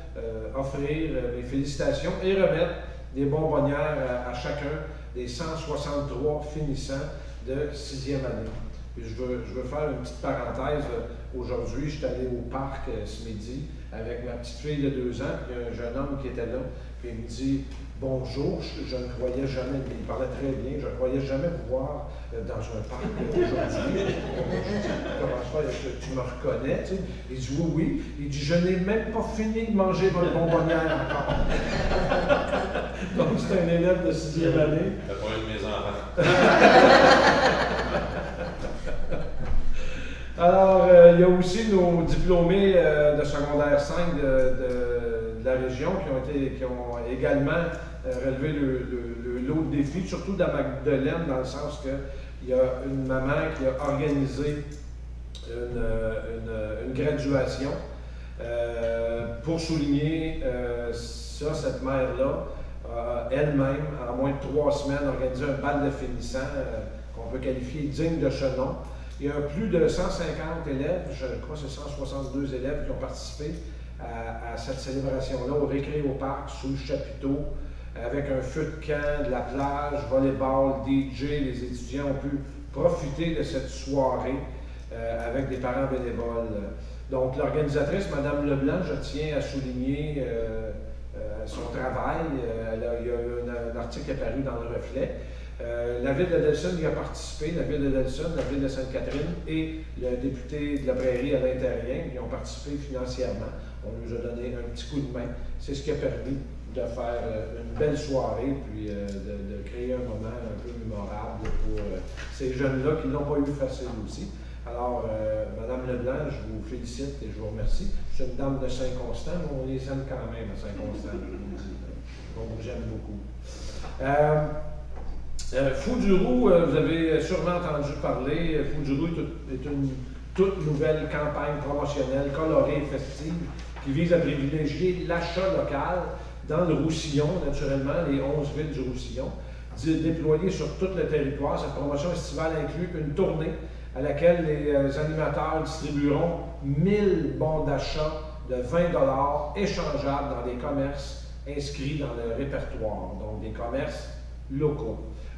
offrir mes félicitations et remettre des bonbonnières à chacun des 163 finissants de 6e année. Puis je veux faire une petite parenthèse. Aujourd'hui, je suis allé au parc ce midi avec ma petite fille de 2 ans, puis il y a un jeune homme qui était là, puis il me dit « Bonjour, je ne croyais jamais, il parlait très bien, je ne croyais jamais vous voir dans un parc aujourd'hui. » Comment ça, tu me reconnais? Tu sais? Il dit « Oui, oui. » Il dit « Je n'ai même pas fini de manger votre bonbonnière encore. » Donc, c'est un élève de 6e année. C'est pas un de mes enfants. Alors, il y a aussi nos diplômés de secondaire 5 de la région qui ont également relevé le lot de défis, surtout de la Magdeleine, dans le sens qu'il y a une maman qui a organisé une graduation pour souligner ça, cette mère-là, elle-même, en moins de 3 semaines, organisé un bal de finissants qu'on peut qualifier digne de ce nom. Il y a plus de 150 élèves, je crois que c'est 162 élèves qui ont participé à cette célébration-là, au Récréoparc, sous le chapiteau, avec un feu de camp, de la plage, volleyball, DJ. Les étudiants ont pu profiter de cette soirée avec des parents bénévoles. Donc, l'organisatrice, Mme Leblanc, je tiens à souligner son travail. Il y a un article qui est paru dans le Reflet. La ville de Delson y a participé, la ville de Delson, la ville de Sainte-Catherine et le député de la Prairie, Alain Terrien, qui ont participé financièrement. On nous a donné un petit coup de main. C'est ce qui a permis de faire une belle soirée, puis de créer un moment un peu mémorable pour ces jeunes-là qui ne l'ont pas eu facile aussi. Alors, Mme Leblanc, je vous félicite et je vous remercie. Je suis une dame de Saint-Constant, mais on les aime quand même à Saint-Constant, je vous le dis. On vous aime beaucoup. Fou du Roux, vous avez sûrement entendu parler. Fou du Roux est une toute nouvelle campagne promotionnelle colorée et festive qui vise à privilégier l'achat local dans le Roussillon, naturellement, les 11 villes du Roussillon, déployées sur tout le territoire. Cette promotion estivale inclut une tournée à laquelle les animateurs distribueront 1000 bons d'achat de 20 $ échangeables dans des commerces inscrits dans le répertoire, donc des commerces locaux.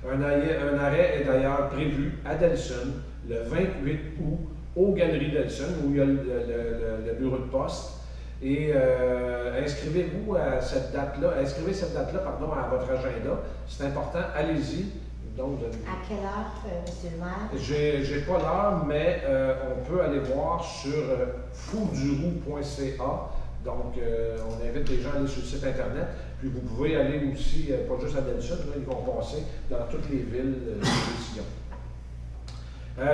Un arrêt est d'ailleurs prévu à Delson le 28 août aux Galeries Delson, où il y a le bureau de poste. Et inscrivez-vous à cette date-là, à votre agenda. C'est important, allez-y. Donc, à quelle heure, M. le maire? J'ai pas l'heure, mais on peut aller voir sur fouduroux.ca. Donc, on invite les gens à aller sur le site Internet. Puis vous pouvez aller aussi, pas juste à Delson, ils vont passer dans toutes les villes de Roussillon.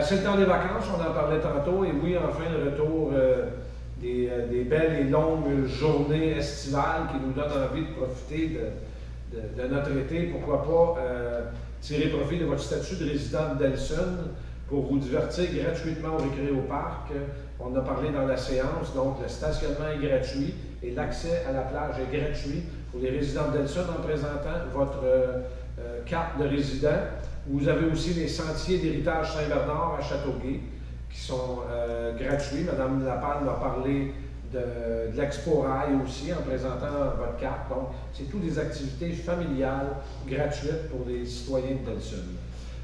C'est le temps des vacances, on en parlait tantôt, et oui, enfin, le retour des belles et longues journées estivales qui nous donnent envie de profiter de notre été. Pourquoi pas tirer profit de votre statut de résident de Delson pour vous divertir gratuitement au Récréoparc. On a parlé dans la séance, donc le stationnement est gratuit et l'accès à la plage est gratuit pour les résidents de Delson en présentant votre carte de résident. Vous avez aussi les sentiers d'héritage Saint-Bernard à Châteauguay qui sont gratuits. Mme Lapalme a parlé de l'Expo Rail aussi en présentant votre carte. Donc, c'est toutes des activités familiales gratuites pour les citoyens de Delson.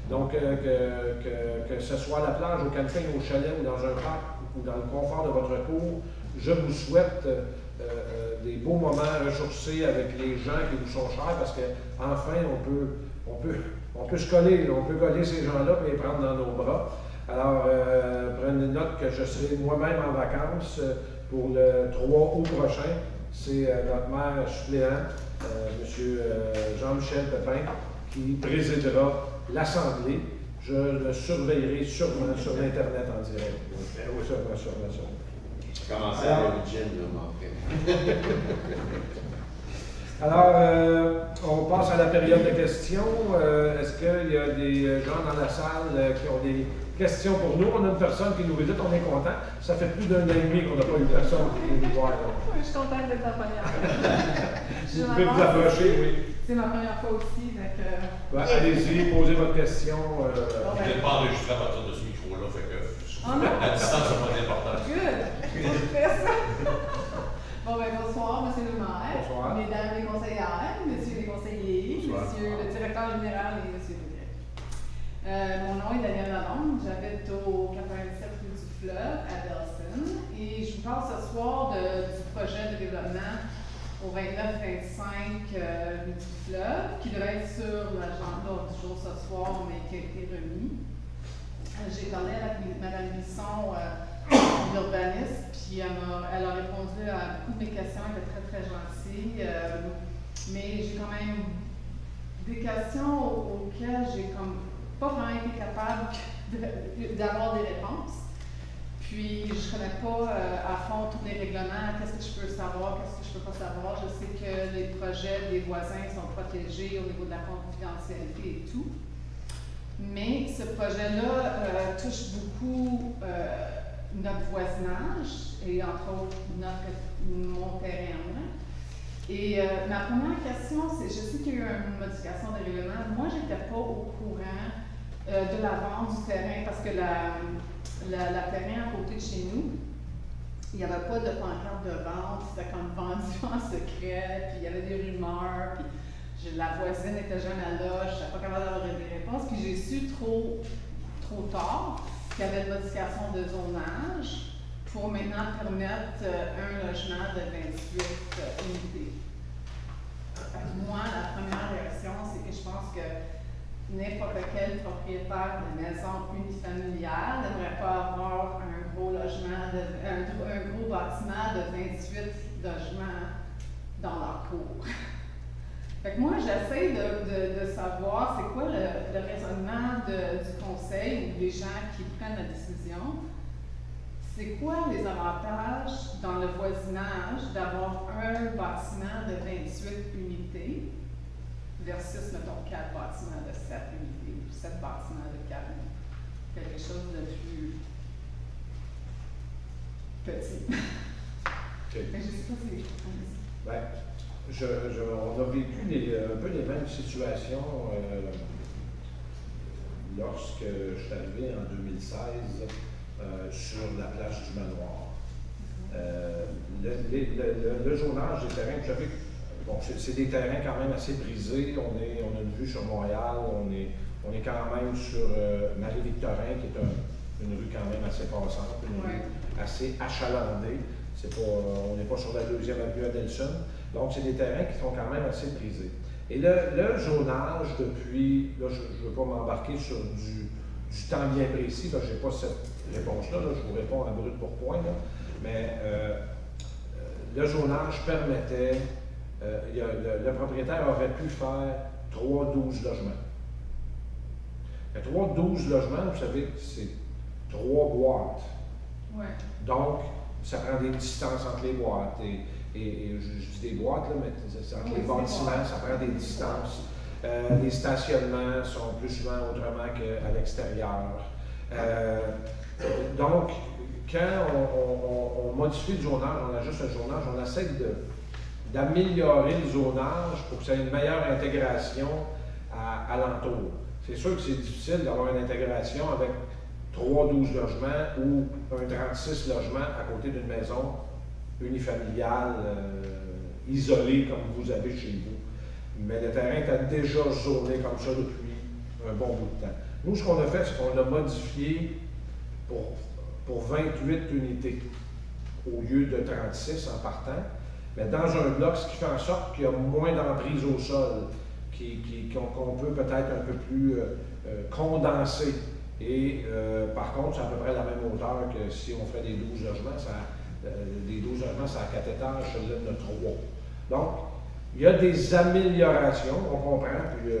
Donc, que ce soit à la plage, au camping, au chalet ou dans un parc ou dans le confort de votre cour, je vous souhaite des beaux moments ressourcés avec les gens qui vous sont chers parce qu'enfin, on peut se coller, on peut coller ces gens-là et les prendre dans nos bras. Alors, prenez note que je serai moi-même en vacances pour le 3 août prochain. C'est notre maire suppléant, M. Jean-Michel Pépin, qui présidera l'Assemblée. Je le surveillerai sûrement sur l'Internet en direct. Sûrement. Commencez à avoir une gym, là, Alors, on passe à la période de questions. Est-ce qu'il y a des gens dans la salle qui ont des questions pour nous? On a une personne qui nous visite, on est content. Ça fait plus d'un an et demi qu'on n'a pas eu personne qui vient nous voir. Je suis contente d'être en première. Vous pouvez vous approcher, oui. C'est ma première fois aussi, donc... Allez-y, posez votre question. Vous n'êtes pas enregistré à partir de ce micro-là, fait que la distance est moins importante. Good! On fait ça! Bon, ben bonsoir, monsieur le maire. Bonsoir. Mesdames les conseillères, messieurs les conseillers, monsieur le directeur général et monsieur le directeur. Mon nom est Danielle Lalonde, j'habite au 97 rue du Fleuve à Delson et je vous parle ce soir du projet de développement au 29-25 rue du Fleuve qui devait être sur l'agenda du jour ce soir mais qui a été remis. J'ai parlé avec Mme Bisson, l'urbaniste, puis elle a répondu à beaucoup de mes questions, elle était très très gentille, mais j'ai quand même des questions auxquelles j'ai comme pas vraiment été capable d'avoir des réponses. Puis je ne connais pas à fond tous les règlements, qu'est-ce que je peux savoir, qu'est-ce que je ne peux pas savoir. Je sais que les projets des voisins sont protégés au niveau de la confidentialité et tout. Mais ce projet-là touche beaucoup notre voisinage et entre autres mon terrain. Et ma première question, c'est, je sais qu'il y a eu une modification de règlement. Moi, je n'étais pas au courant de la vente du terrain parce que la terrain à côté de chez nous, il n'y avait pas de pancarte de vente, c'était comme vendu en secret, puis il y avait des rumeurs, puis la voisine n'était jamais là, je n'étais pas capable d'avoir des réponses, puis j'ai su trop tard qu'il y avait une modification de zonage pour maintenant permettre un logement de 28 unités. Moi, la première réaction, c'est que je pense que n'importe quel propriétaire de maison unifamiliale n'aimerait pas avoir un gros logement, un gros bâtiment de 28 logements dans leur cour. Fait que moi, j'essaie de savoir c'est quoi le raisonnement du conseil ou des gens qui prennent la décision. C'est quoi les avantages dans le voisinage d'avoir un bâtiment de 28 unités versus, mettons, 4 bâtiments de 7 unités ou 7 bâtiments de 4 unités. Quelque chose de plus petit. Okay. Mais je ne sais pas si on a vécu un peu les mêmes situations lorsque je suis arrivé en 2016 sur la place du Manoir. Le zonage des terrains, vous savez, bon, c'est des terrains quand même assez brisés. On a une vue sur Montréal, on est quand même sur Marie-Victorin, qui est une rue quand même assez passante, une rue assez achalandée. On n'est pas sur la 2e avenue à Delson. Donc, c'est des terrains qui sont quand même assez brisés. Et le zonage, depuis, là, je ne veux pas m'embarquer sur du temps bien précis, je n'ai pas cette réponse-là, je vous réponds à brut pour point, là, mais le zonage permettait, le propriétaire aurait pu faire 3-12 logements. 3-12 logements, vous savez, c'est 3 boîtes. Ouais. Donc, ça prend des distances entre les boîtes. Et je dis des boîtes, là, mais entre les bâtiments, ça prend des distances. Les stationnements sont plus souvent autrement qu'à l'extérieur. Donc, quand on modifie le zonage, on ajuste le zonage, on essaie d'améliorer le zonage pour que ça ait une meilleure intégration à l'entour. C'est sûr que c'est difficile d'avoir une intégration avec 3-12 logements ou un 36 logements à côté d'une maison unifamiliale, isolée comme vous avez chez vous. Mais le terrain était déjà zoné comme ça depuis un bon bout de temps. Nous, ce qu'on a fait, c'est qu'on l'a modifié pour 28 unités au lieu de 36 en partant, mais dans un bloc, ce qui fait en sorte qu'il y a moins d'emprise au sol, qu'on peut peut-être un peu plus condenser. Et par contre, c'est à peu près la même hauteur que si on fait des 12 logements. Les 12 logements, c'est à 4 étages, celui-là de 3. Donc, il y a des améliorations, on comprend, puis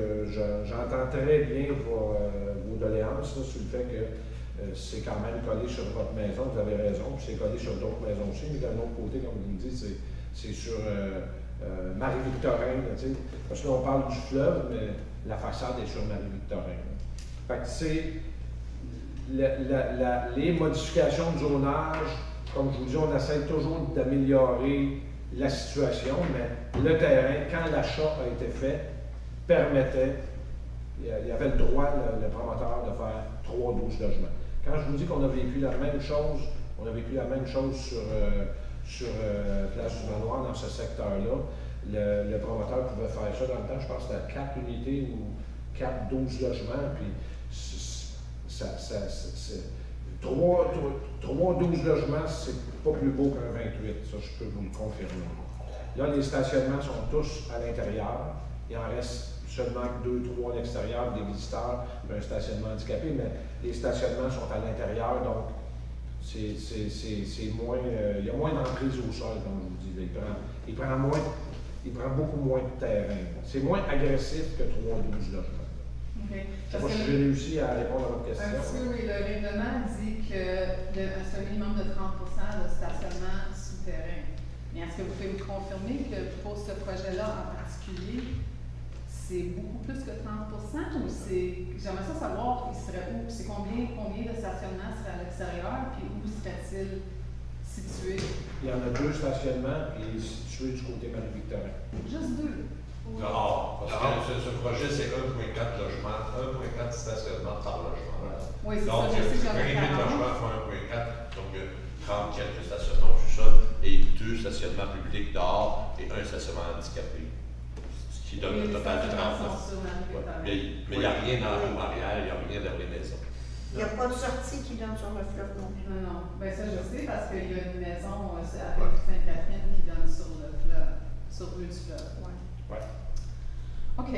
j'entends très bien vos doléances là, sur le fait que c'est quand même collé sur votre maison, vous avez raison, puis c'est collé sur d'autres maisons aussi, mais d'un autre côté, comme vous le dites, c'est sur Marie-Victorin, parce que là, on parle du fleuve, mais la façade est sur Marie-Victorin. Fait que c'est les modifications de zonage, comme je vous dis, on essaie toujours d'améliorer la situation, mais le terrain, quand l'achat a été fait, permettait, il y avait le droit, le promoteur, de faire 3-12 logements. Quand je vous dis qu'on a vécu la même chose, sur Place du Manoir, dans ce secteur-là, le promoteur pouvait faire ça dans le temps, je pense que c'était 4 unités ou 4-12 logements, puis 3-12 logements, c'est pas plus beau qu'un 28, ça je peux vous le confirmer. Là, les stationnements sont tous à l'intérieur, il en reste seulement 2-3 à l'extérieur, des visiteurs, un stationnement handicapé, mais les stationnements sont à l'intérieur, donc c'est moins, il y a moins d'emprise au sol, comme je vous dis. Il prend beaucoup moins de terrain. C'est moins agressif que 3-12 logements. Okay. Je sais pas si j'ai réussi à répondre à votre question. Un petit peu, oui. Le règlement dit que c'est un minimum de 30% de stationnement souterrain. Mais est-ce que vous pouvez me confirmer que pour ce projet-là en particulier, c'est beaucoup plus que 30% ou c'est. J'aimerais ça savoir, il serait où, c'est combien de stationnements seraient à l'extérieur, puis où serait-il situé? Il y en a 2 stationnements, puis il est situé du côté Marie-Victorin. Juste 2? Non, parce que ce projet, c'est 1,4 logements, 1,4 stationnements par logement. Oui, c'est donc, ça, je sais que j'en ai 1,8 40. logements fois 1,4, donc 30 quelques stationnements au sous-sol et 2 stationnements publics dehors et 1 stationnement handicapé. Ce qui donne un total de 39. Mais il n'y a rien dans la cour arrière, il n'y a rien dans les maisons. Il n'y a pas de sortie qui donne sur le fleuve non plus. Non. Ben ça, je sais parce qu'il y a une maison avec Sainte-Catherine qui donne sur le fleuve, sur rue du fleuve. Ouais. OK.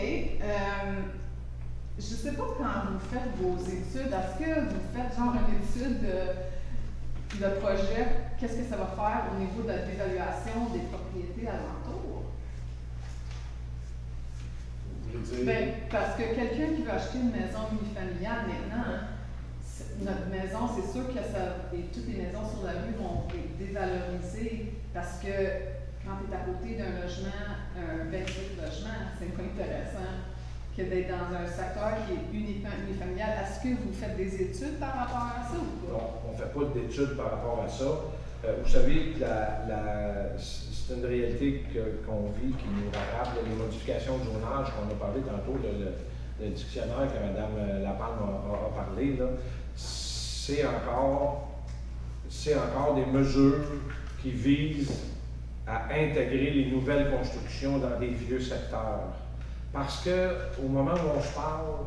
Je ne sais pas quand vous faites vos études, est-ce que vous faites genre une étude de projet, qu'est-ce que ça va faire au niveau de l'évaluation des propriétés alentours? Ben, parce que quelqu'un qui veut acheter une maison unifamiliale maintenant, notre maison, c'est sûr que toutes les maisons sur la rue vont être dévalorisées parce que quand tu es à côté d'un logement, un 28 logements, c'est moins intéressant que d'être dans un secteur qui est uniquement unifamilial. Est-ce que vous faites des études par rapport à ça ou pas? Non, on ne fait pas d'études par rapport à ça. Vous savez que c'est une réalité qu'on vit qui nous rattrape, les modifications de zonage qu'on a parlé tantôt, le dictionnaire que Mme Lapalme a parlé, c'est encore des mesures qui visent à intégrer les nouvelles constructions dans des vieux secteurs. Parce qu'au moment où on se parle,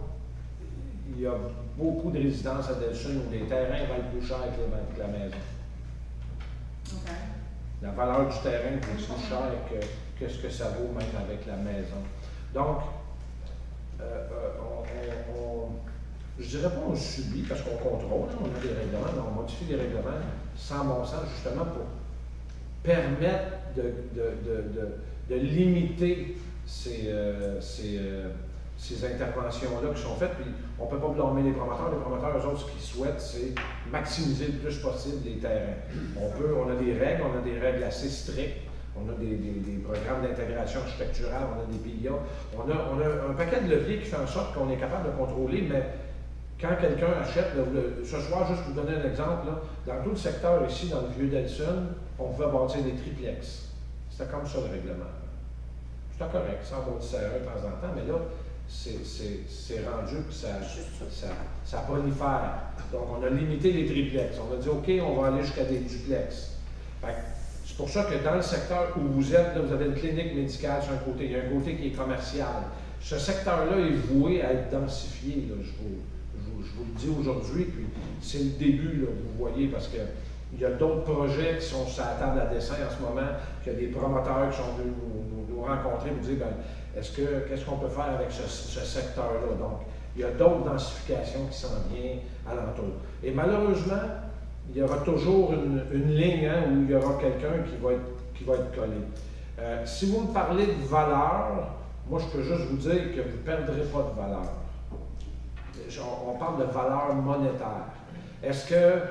il y a beaucoup de résidences à Delsun où les terrains valent plus cher que la maison. Okay. La valeur du terrain est plus cher que ce que ça vaut même avec la maison. Donc, je dirais pas on subit parce qu'on contrôle, on a des règlements, mais on modifie les règlements sans bon sens justement pour permettre de limiter ces interventions-là qui sont faites. Puis on ne peut pas blâmer les promoteurs. Les promoteurs, eux autres, ce qu'ils souhaitent, c'est maximiser le plus possible les terrains. On a des règles assez strictes. On a des programmes d'intégration architecturale, on a des PIA. On a un paquet de leviers qui fait en sorte qu'on est capable de contrôler, mais quand quelqu'un achète, ce soir, juste pour vous donner un exemple, là, dans tout le secteur ici, dans le vieux Delsun, on pouvait bâtir des triplex. C'était comme ça le règlement. C'était correct, sans bâtisserie de temps en temps, mais là, c'est rendu que ça prolifère. Donc, on a limité les triplex. On a dit, OK, on va aller jusqu'à des duplex. C'est pour ça que dans le secteur où vous êtes, là, vous avez une clinique médicale sur un côté, il y a un côté qui est commercial. Ce secteur-là est voué à être densifié, là, je vous le dis aujourd'hui, puis c'est le début, là, vous voyez, parce que il y a d'autres projets qui sont sur la table à dessin en ce moment, qu'il y a des promoteurs qui sont venus nous rencontrer, nous dire, qu'est-ce qu'on peut faire avec ce secteur-là? Donc, il y a d'autres densifications qui s'en viennent alentour. Et malheureusement, il y aura toujours une ligne où il y aura quelqu'un qui va être collé. Si vous me parlez de valeur, moi je peux juste vous dire que vous ne perdrez pas de valeur. On parle de valeur monétaire. Est-ce que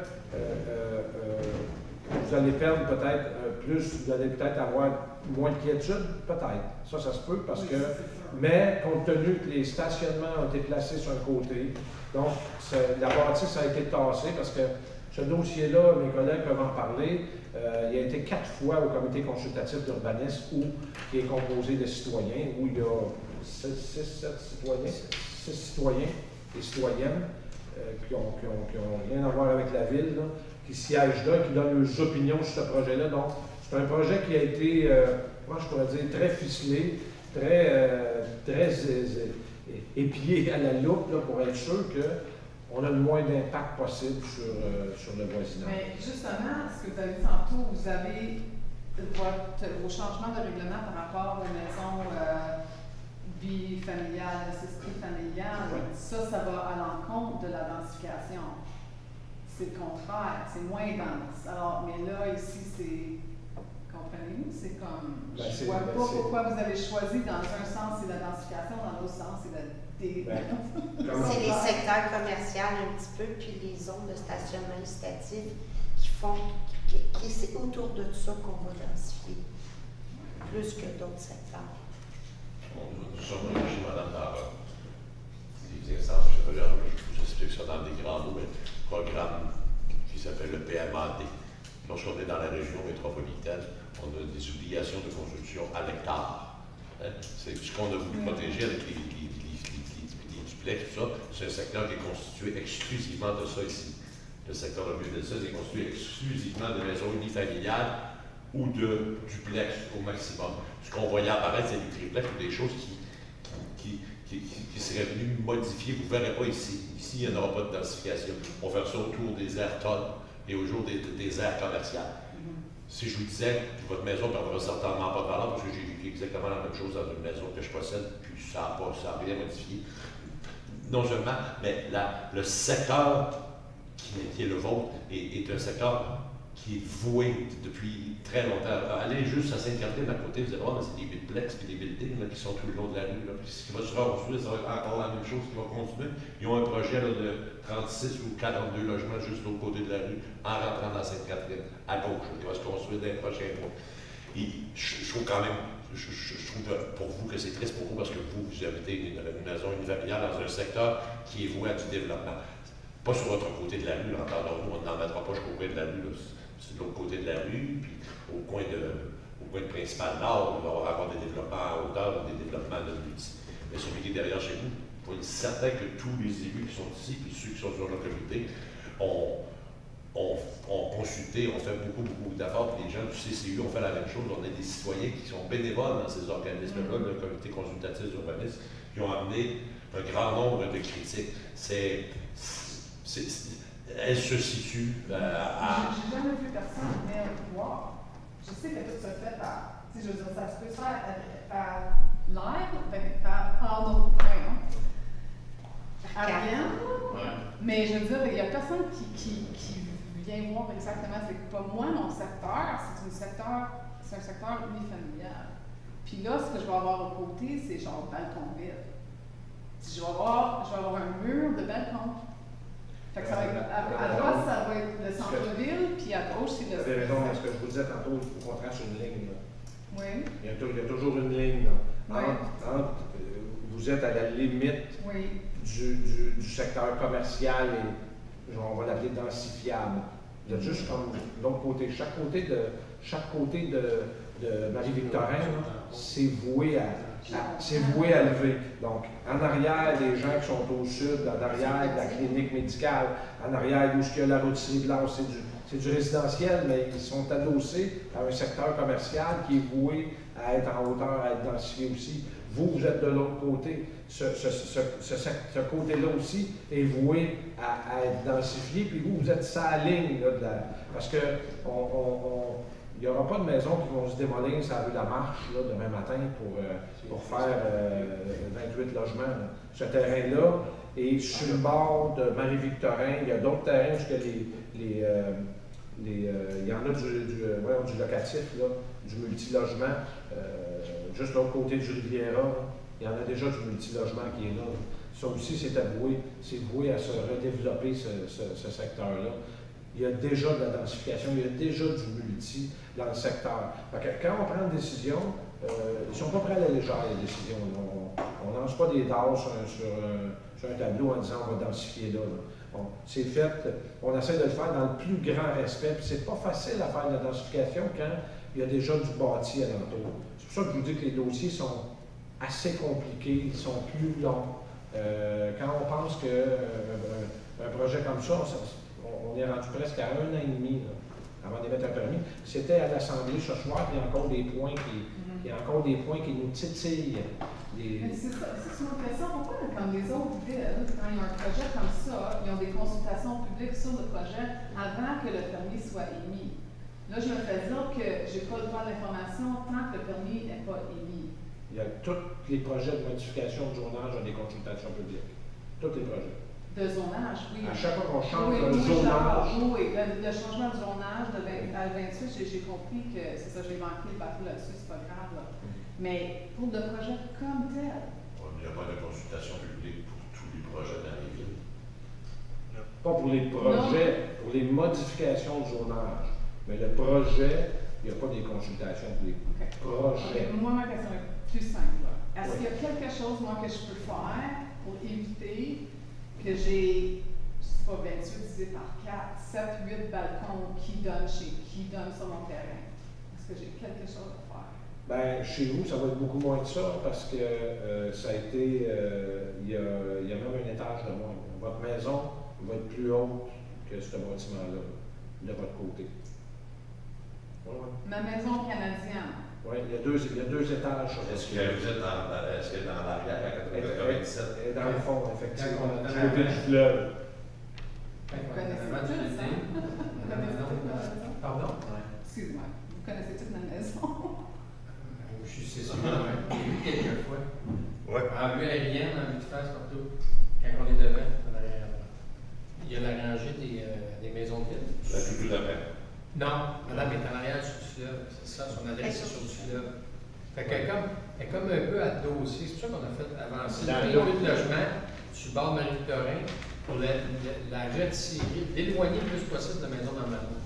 vous allez perdre peut-être plus, vous allez peut-être avoir moins de quiétude? Peut-être. Ça se peut parce que... Mais compte tenu que les stationnements ont été placés sur un côté, donc la bâtisse a été tassée parce que Ce dossier-là, mes collègues peuvent en parler. Il a été 4 fois au comité consultatif d'urbanisme, qui est composé de citoyens, où il y a 6 citoyens et citoyennes qui ont rien à voir avec la ville, là, qui siègent là, qui donnent leurs opinions sur ce projet-là. Donc, c'est un projet qui a été, comment je pourrais dire, très ficelé, très épié à la loupe là, pour être sûr qu'on a le moins d'impact possible sur le voisinage. Mais justement, ce que vous avez dit tantôt, vous avez vos changements de règlement par rapport aux maisons bifamiliales, nécessité familiale, Ouais. ça va à l'encontre de la densification. C'est le contraire, c'est moins dense. Alors, mais là, ici, c'est... Comprenez-vous? C'est comme... Je vois pas pourquoi vous avez choisi dans un sens, c'est la densification, dans l'autre sens, c'est la C'est les secteurs commerciaux un petit peu, puis les zones de stationnement incitatif qui font... c'est autour de ça qu'on va densifier, plus que d'autres secteurs. Nous sommes chez Mme Baron. Des instances, je vous explique ça dans des grands mots, mais programme qui s'appelle le PMAD. Lorsqu'on est dans la région métropolitaine, on a des obligations de construction à l'hectare. Hein? C'est ce qu'on a voulu protéger avec les duplex, tout ça. C'est un secteur qui est constitué exclusivement de ça ici. Le secteur de Vieux-Delceuze est constitué exclusivement de maisons unifamiliales ou de duplex au maximum. Ce qu'on voyait apparaître, c'est des triplex ou des choses qui seraient venues modifier. Vous ne verrez pas ici. Ici, il n'y en aura pas de densification. On va faire ça autour des aires tonnes et autour des aires commerciales. Si je vous disais que votre maison ne perdra certainement pas de valeur, parce que j'ai vécu exactement la même chose dans une maison que je possède, puis ça n'a rien modifié. Non seulement, mais le secteur qui est le vôtre est un secteur qui est voué depuis très longtemps. Allez juste à Sainte-Catherine à côté, vous allez voir, c'est des duplex et des buildings là, qui sont tout le long de la rue. Là. Puis ce qui va se reconstruire, ça va être encore la même chose qui va continuer. Ils ont un projet là, de 36 ou 42 logements juste de l'autre côté de la rue, en rentrant dans Sainte-Catherine, à gauche, qui va se construire dans les prochains mois. Et je trouve quand même, je trouve pour vous que c'est triste pour vous parce que vous habitez une maison unifamiliale dans un secteur qui est voué à du développement. Pas sur votre côté de la rue, entendons-nous, on n'en mettra pas jusqu'au coin de la rue, c'est de l'autre côté de la rue, puis au coin de principal nord, on va avoir des développements à hauteur, des développements de multi. Mais celui qui est derrière chez vous, il faut être certain que tous les élus qui sont ici, puis ceux qui sont sur le comité, ont consulté, ont fait beaucoup d'efforts, puis les gens du CCU ont fait la même chose. On a des citoyens qui sont bénévoles dans ces organismes-là, le comité consultatif d'urbanisme, qui ont amené un grand nombre de critiques. Elle se situe à... J'ai jamais vu personne venir voir. Je sais que tout se fait par... Je veux dire, ça se peut faire par live, par nos points. Mais je veux dire, il n'y a personne qui vient voir exactement. C'est pas moi, mon secteur, c'est un secteur unifamilial. Puis là, ce que je vais avoir au côté, c'est genre balcon vide. Je vais avoir un mur de balcon. Fait que ça va être, à droite, ça va être le centre-ville, puis à gauche, c'est le... Vous avez raison, ce que je vous disais tantôt, il faut qu'on trace une ligne. Là. Oui. Il y a toujours une ligne. Là. Vous êtes à la limite du secteur commercial et on va l'appeler densifiable. Vous êtes juste comme de l'autre côté. Chaque côté de Marie-Victorin, c'est voué à lever. Donc, en arrière, des gens qui sont au sud, en arrière de la clinique médicale, en arrière où il y a la rôtisserie blanche, c'est du résidentiel, mais ils sont adossés à un secteur commercial qui est voué à être en hauteur, à être densifié aussi. Vous êtes de l'autre côté. Ce côté-là aussi est voué à être densifié, puis vous êtes sa ligne, là, parce que il n'y aura pas de maisons qui vont se démolir sur la rue Lamarche là, demain matin pour faire 28 logements. Là. Ce terrain-là est sur le bord de Marie-Victorin. Il y a d'autres terrains parce que il y en a du locatif, là, du multilogement, juste de l'autre côté du Riviera. Il y en a déjà du multilogement qui est là. Ça aussi, c'est voué à se redévelopper, ce secteur-là. Il y a déjà de la densification, il y a déjà du multi dans le secteur. Quand on prend une décision, ils ne sont pas prêts à la légère, les décisions. On ne lance pas des dards sur un tableau en disant on va densifier là. c'est fait, on essaie de le faire dans le plus grand respect. Puis c'est pas facile à faire de la densification quand il y a déjà du bâti alentour. C'est pour ça que je vous dis que les dossiers sont assez compliqués, ils sont plus longs. Quand on pense qu'un projet comme ça, on est rendu presque à 1 an et demi là, avant d'émettre un permis. C'était à l'Assemblée ce soir, puis il y a encore des points qui nous titillent. C'est ça, c'est mon question. Pourquoi, comme les autres villes, quand ils ont un projet comme ça, ils ont des consultations publiques sur le projet avant que le permis soit émis? Là, je me fais dire que je n'ai pas le droit à l'information tant que le permis n'est pas émis. Il y a tous les projets de modification de zonage ont des consultations publiques. Tous les projets. De zonage, oui. À chaque fois qu'on change oui, le zonage. Oui, le changement de zonage de 20 à 28, j'ai compris que c'est ça, j'ai manqué le bateau là-dessus, c'est pas grave. Là. Mais pour le projet comme tel. Il n'y a pas de consultation publique pour tous les projets dans les villes. Pas pour les projets, pour les modifications de zonage. Mais le projet, il n'y a pas des consultations pour les projets. Moi, ma question est plus simple. Est-ce qu'il y a quelque chose, moi, que je peux faire pour éviter que j'ai, je ne sais pas, 28 divisé par 4, 7, 8 balcons qui donnent sur mon terrain? Est-ce que j'ai quelque chose à faire? Bien, chez vous, ça va être beaucoup moins de ça parce que ça a été, il y a même un étage de moins. Votre maison va être plus haute que ce bâtiment-là, de votre côté. Ouais. Ma maison canadienne. Oui, il y a deux étages. Est-ce que vous êtes dans l'arrière à 97? Et dans le fond, effectivement, Quand on du côté du fleuve. Vous connaissez tous, hein? Vous connaissez toute la maison? Pardon? Excuse-moi. Vous connaissez toute la maison? Je suis sûr, j'ai vu quelques fois. Oui. En vue aérienne, en vue de face, partout. Quand on est devant, en arrière. Il y a la rangée des maisons de ville. La tout à fait. Non, madame est en arrière sur le fleuve. C'est ça, son adresse est sur le fleuve. Fait qu'elle est comme un peu adossée. C'est pour ça qu'on a fait avancer le véhicule de logement sur le bord de Marie-Victorin pour la retirer, l'éloigner le plus possible de la maison dans le Marais.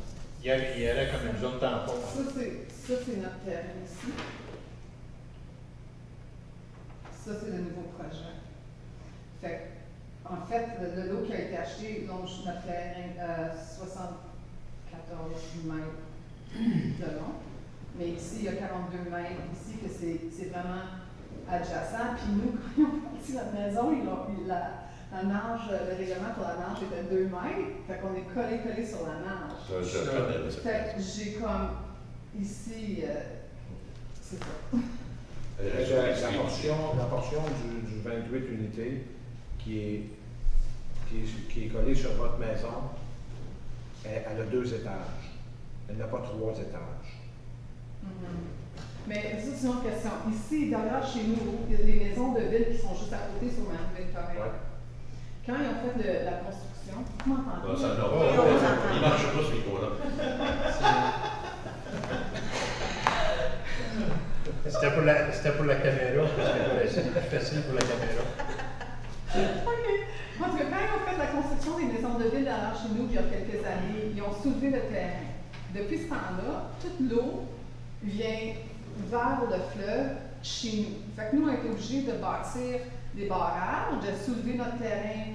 Il y aurait comme une zone tampon. Ça, c'est notre terrain ici. Ça, c'est le nouveau projet. Fait en fait, le lot qui a été acheté longe notre terrain 74 mètres de long. Mais ici, il y a 42 mètres. Ici, que c'est vraiment adjacent. Puis nous, quand ils ont parti notre maison, la nage, le règlement pour la nage était 2 mètres. Fait qu'on est collé sur la nage. Fait que j'ai comme ici, c'est ça. La portion du 28 unités qui est collée sur votre maison, elle a 2 étages. Elle n'a pas 3 étages. Mais ça, c'est une autre question. Ici, derrière chez nous, il y a les maisons de ville qui sont juste à côté sur Marie-Victorin. Ouais. Quand ils ont fait la construction, vous m'entendez? Il marche pas ce micro-là. C'était pour la caméra, parce que c'est plus facile pour la caméra. OK. En tout cas, quand ils ont fait la construction des maisons de ville derrière chez nous, il y a quelques années, ils ont soulevé le terrain. Depuis ce temps-là, toute l'eau vient vers le fleuve chez nous. Fait que nous, on a été obligés de bâtir des barrages, de soulever notre terrain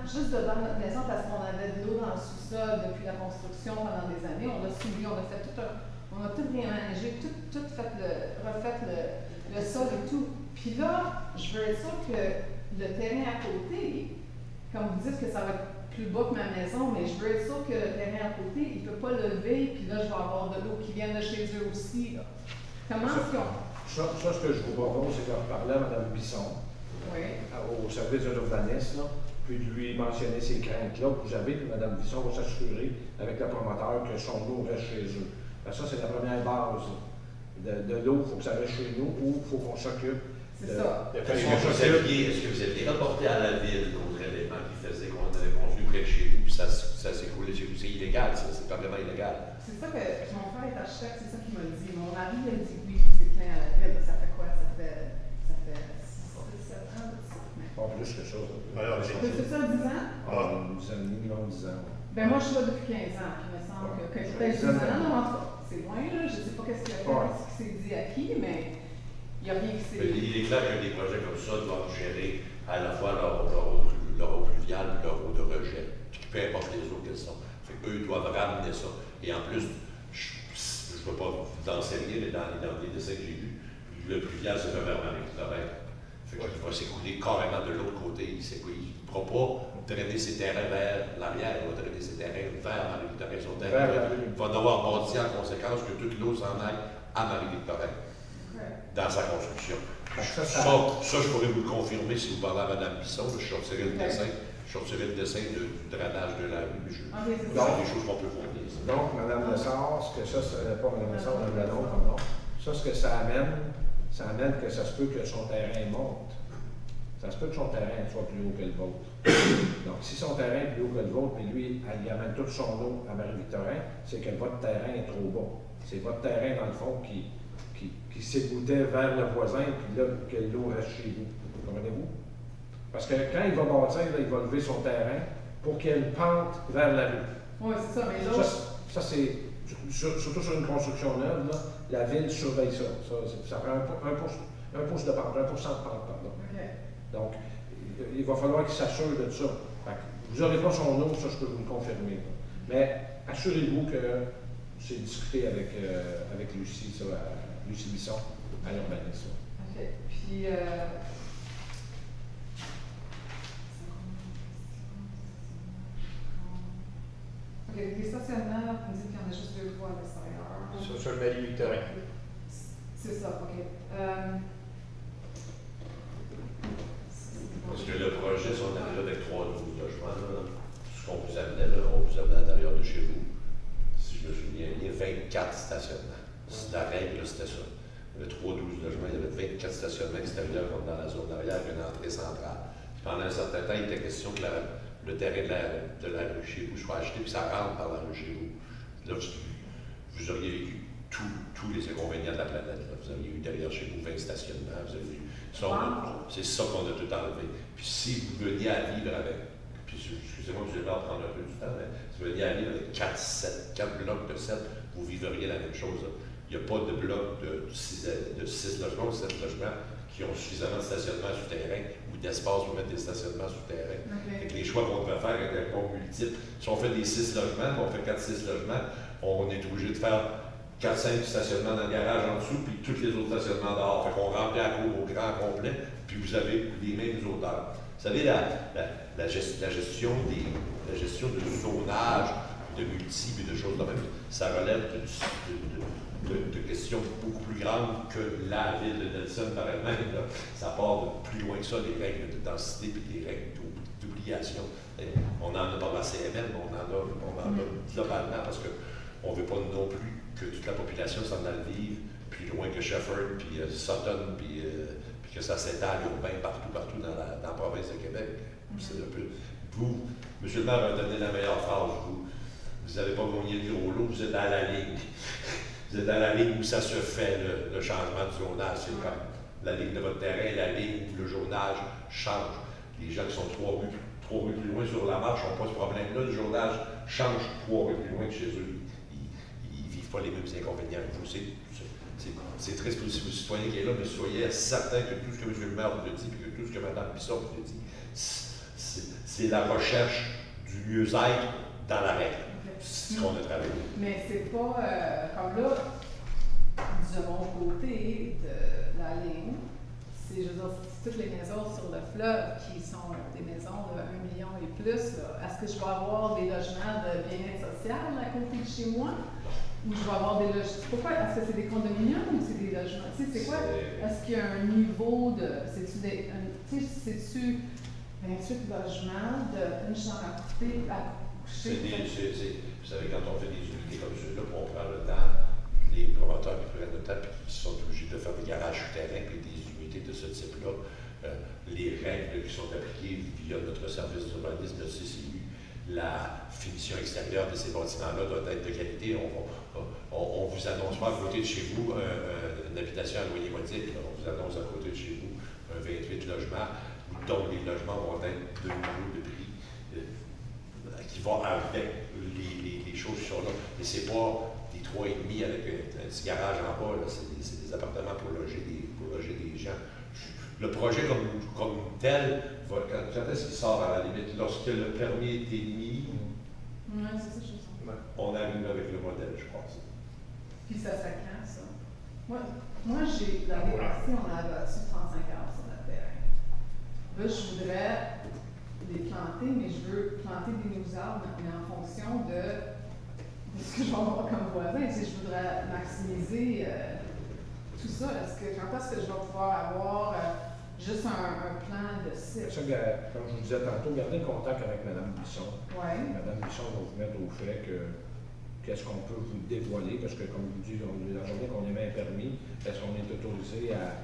juste devant notre maison parce qu'on avait de l'eau dans le sous-sol depuis la construction pendant des années. On a soulevé, on a fait on a tout réaménagé, tout refait le sol et tout. Puis là, je veux être sûre que le terrain à côté, comme vous dites que ça va être plus bas que ma maison, mais je veux être sûre que le terrain à côté, il ne peut pas lever, puis là, je vais avoir de l'eau qui vient de chez eux aussi. Là. Comment est-ce qu'on... Ça, ce que je vous propose, c'est de reparler à Mme Bisson, au service de l'urbanisme, puis de lui mentionner ces craintes-là que vous avez, puis Mme Bisson va s'assurer avec le promoteur que son eau reste chez eux. Ça, c'est la première base de l'eau, il faut que ça reste chez nous, ou il faut qu'on s'occupe. C'est ça. Est-ce que vous aviez rapporté à la ville d'autres éléments qui faisaient qu'on avait construit près de chez vous, puis ça s'est coulé chez vous? C'est illégal, ça, c'est complètement illégal. C'est ça que mon frère est architecte, c'est ça qu'il m'a dit. Mon mari a dit oui, c'est plein à la ville. Ça fait quoi? Ça fait 6-7 ans de ça. Pas plus que ça. C'est ça, 10 ans? 10 ans, minimum 10 ans. Ben moi, je suis là depuis 15 ans, puis il me semble que peut-être 10 ans, non, en tout cas, c'est loin, là. Je ne sais pas ce qu'il s'est dit à qui, mais il n'y a rien qui s'est... Il est clair que des projets comme ça doivent gérer à la fois leur leur eau pluviale, leur eau de rejet, puis peu importe les eaux qu'elles sont. Fait qu'eux, ils doivent ramener ça. Et en plus, je ne veux pas vous enseigner, mais dans les dessins que j'ai vus, le pluvial se fait vers Marie-Victorin. Fait qu'il va s'écouler carrément de l'autre côté. Il ne pourra pas drainer ses terrains vers l'arrière, il va drainer ses terrains vers Marie-Victorin. Il va devoir bâtir en conséquence que toute l'eau s'en aille à Marie-Victorin dans sa construction. Ça, je pourrais vous le confirmer si vous parlez à Mme Bisson. Je sortirai le dessin. Je sortirai le dessin du drainage de la rue. C'est des choses qu'on peut fournir. Donc, Mme Lessard, ce que ça, pas Mme Lessard, Mme Lalonde, pardon, ça, ce que ça amène que ça se peut que son terrain monte. Ça se peut que son terrain soit plus haut que le vôtre. Donc, si son terrain est plus haut que le vôtre, mais lui, il amène toute son eau à Marie-Victorin, c'est que votre terrain est trop bas. C'est votre terrain, dans le fond, qui s'égouttait vers le voisin, puis là, que l'eau reste chez vous. Comprenez-vous? Parce que quand il va bâtir, là, il va lever son terrain pour qu'il y ait une pente vers la rue. Oui, c'est ça, mais là... Ça c'est... Surtout sur une construction neuve, là, la ville surveille ça. Ça prend un pouce de pente, 1% de pente, pardon. Okay. Donc, il va falloir qu'il s'assure de ça. Vous n'aurez pas son eau, ça je peux vous le confirmer. Mais assurez-vous que c'est discuté avec Lucie, ça, Lucie Bisson, à l'urbanisme. OK. Puis, OK, les stationnements, on dit qu'il y en a juste 2 fois à l'extérieur. Sur le Marie-Victorin. C'est ça, OK. Parce que le projet, si on avait là avec 3-12 logements, là, ce qu'on vous amenait, là, on vous amenait à l'intérieur de chez vous. Si je me souviens, il y a 24 stationnements. La règle, c'était ça. Il y avait 3-12 logements, il y avait 24 stationnements extérieurs comme dans la zone arrière, une entrée centrale. Pendant un certain temps, il était question que le terrain de la rue chez vous soit acheté, puis ça rentre par la rue chez vous. Là, vous auriez vécu tous les inconvénients de la planète. Là. Vous auriez eu derrière chez vous 20 stationnements, vous avez vu. C'est ça qu'on a tout enlevé. Puis si vous veniez à vivre avec, puis excusez-moi, je vais prendre un peu du temps, mais si vous veniez à vivre avec 4 blocs de 7, vous vivriez la même chose. Là. Il n'y a pas de bloc de 6 logements ou 7 logements qui ont suffisamment de stationnement souterrain ou d'espace pour mettre des stationnements souterrains. Okay. Les choix qu'on devrait faire avec un compte multiple, si on fait des 6 logements, on fait 4-6 logements, on est obligé de faire 4-5 stationnements dans le garage en dessous, puis tous les autres stationnements dehors. Fait qu'on remplit la cour au grand complet, puis vous avez les mêmes odeurs. Vous savez, la gestion du zonage, de multiples et de choses de même, ça relève de questions beaucoup plus grandes que la ville de Nelson par elle-même. Ça part de plus loin que ça, les règles de densité et les règles d'obligation. On en a pas la CMN, mais on en a globalement parce qu'on ne veut pas non plus que toute la population s'en aille vivre plus loin que Shefford, puis Sutton, puis que ça s'étale urbain partout dans la province de Québec. C'est un peu... Vous, M. le maire a donné la meilleure phrase, vous n'avez pas gagné le gros lot, vous êtes dans la ligne. Vous êtes dans la ligne où ça se fait, le changement du zonage. C'est comme la ligne de votre terrain, la ligne où le zonage change. Les gens qui sont 3 rues plus loin sur la marche n'ont pas ce problème-là. Le zonage change 3 rues plus loin que chez eux. Ils ne vivent pas les mêmes inconvénients que vous. C'est triste pour le citoyen qui est là, mais soyez certain que tout ce que M. le maire vous a dit, et que tout ce que Mme Bisson vous a dit, c'est la recherche du mieux-être dans la règle. C'est ce qu'on a travaillé. Mais c'est pas comme là, de mon côté de la ligne, c'est, je veux dire, toutes les maisons sur le fleuve qui sont des maisons de 1 million et plus, est-ce que je vais avoir des logements de bien-être social à côté de chez moi? Ou je vais avoir des logements? Pourquoi? Est-ce que c'est des condominiums ou c'est des logements? Tu sais, c'est quoi? Est-ce qu'il y a un niveau de. C'est-tu 28 logements d'une chambre à coucher? Vous savez, quand on fait des unités comme ceux-là, on prend le temps, les promoteurs qui prennent le temps et qui sont obligés de faire des garages souterrains et des unités de ce type-là, les règles qui sont appliquées via notre service d'urbanisme de CCU, la finition extérieure de ces bâtiments-là doit être de qualité. On vous annonce pas à côté de chez vous une habitation à loyer modique. On vous annonce à côté de chez vous un 28 logements, dont les logements vont être de niveau de prix qui vont avec les choses qui sont là. Mais c'est pas des 3,5 avec un petit garage en bas, c'est des appartements pour loger des gens. Le projet comme tel, quand est-ce qu'il sort à la limite? Lorsque le permis est émis, Oui, c'est ça, je sais. on arrive avec le modèle, je pense. Puis ça quand, ça? Moi j'ai, l'année passée, on a abattu 35 heures sur notre terrain. Là, je voudrais les planter, mais je veux planter des nouveaux arbres, mais en fonction de ce que je vais avoir comme voisin. Je voudrais maximiser tout ça. Quand est-ce que je vais pouvoir avoir juste un plan de site? Ça, comme je vous disais tantôt, gardez le contact avec Mme Bisson. Oui. Mme Bisson va vous mettre au fait que qu'est-ce qu'on peut vous dévoiler, parce que comme je vous dis, la journée qu'on émet un permis, est-ce qu'on est autorisé à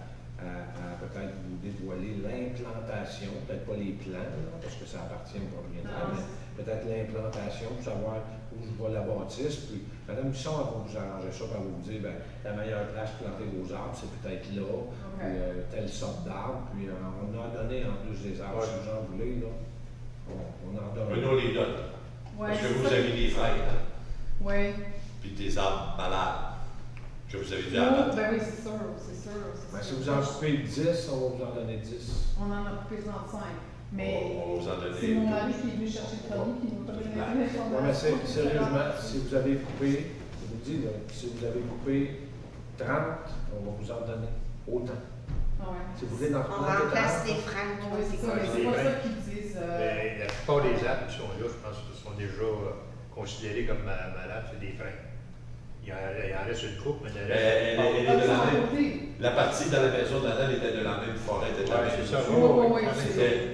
peut-être vous dévoiler l'implantation, peut-être pas les plans, là, parce que ça appartient au propriétaire, mais peut-être l'implantation pour savoir où je vois la bâtisse. Puis Mme Bisson, elle va vous arranger ça, elle va vous dire, bien, la meilleure place pour planter vos arbres, c'est peut-être là, puis telle sorte d'arbre, puis on a donné en plus des arbres, si vous en voulez, là. On en donne. Mais nous, on les donne. Parce que vous avez des freins, hein? Oui. Puis des arbres malades. Que vous avez dit Ben oui, c'est sûr. Ben, si vous en coupez 10, on va vous en donner 10. On en a coupé 35. Mais on va vous en donner c'est mon mari qui est venu chercher le permis qui nous a donné l'information. Oui, mais sérieusement, si vous avez coupé, je vous dis, là, si vous avez coupé 30, on va vous en donner autant. Si vous voulez dans on remplace les freins. Oui, c'est ça, mais c'est pas ça qu'ils disent. La plupart des arbres qui sont là, je pense que sont déjà considérés comme malades, c'est des freins. Il en reste une coupe, mais il elle est de la même. La partie dans la maison d'Anna était de la même forêt, était de la même. C'est ça.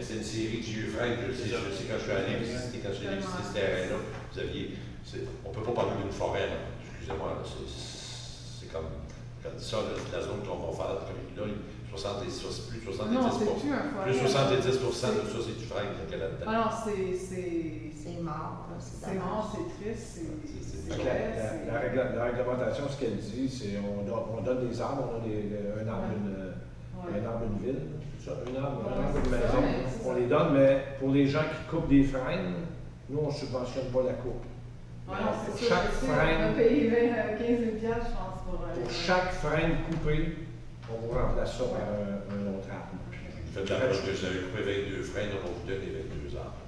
C'est une série de vieux freins, je sais quand je suis allé visiter, quand j'ai visité ce terrain-là, vous aviez. On ne peut pas parler d'une forêt, là. Excusez-moi, c'est comme. Quand ça, la zone qu'on va faire là, plus de 70%. Non, c'est plus un forêt. Plus 70% de ça, c'est du frein qu'il y a là-dedans. Alors, c'est mort. C'est mort, c'est triste, La réglementation, ce qu'elle dit, c'est on donne des arbres, on a un arbre, une ville, ça, un arbre, une maison. On les donne, mais pour les gens qui coupent des freins, nous, on ne subventionne pas la coupe. C'est sûr, on a payé 15 000 je pense, pour chaque frein coupé, on vous remplace ça par un autre arbre. Faites la preuve que j'avais coupé 22 freins, on va vous donner 22 arbres.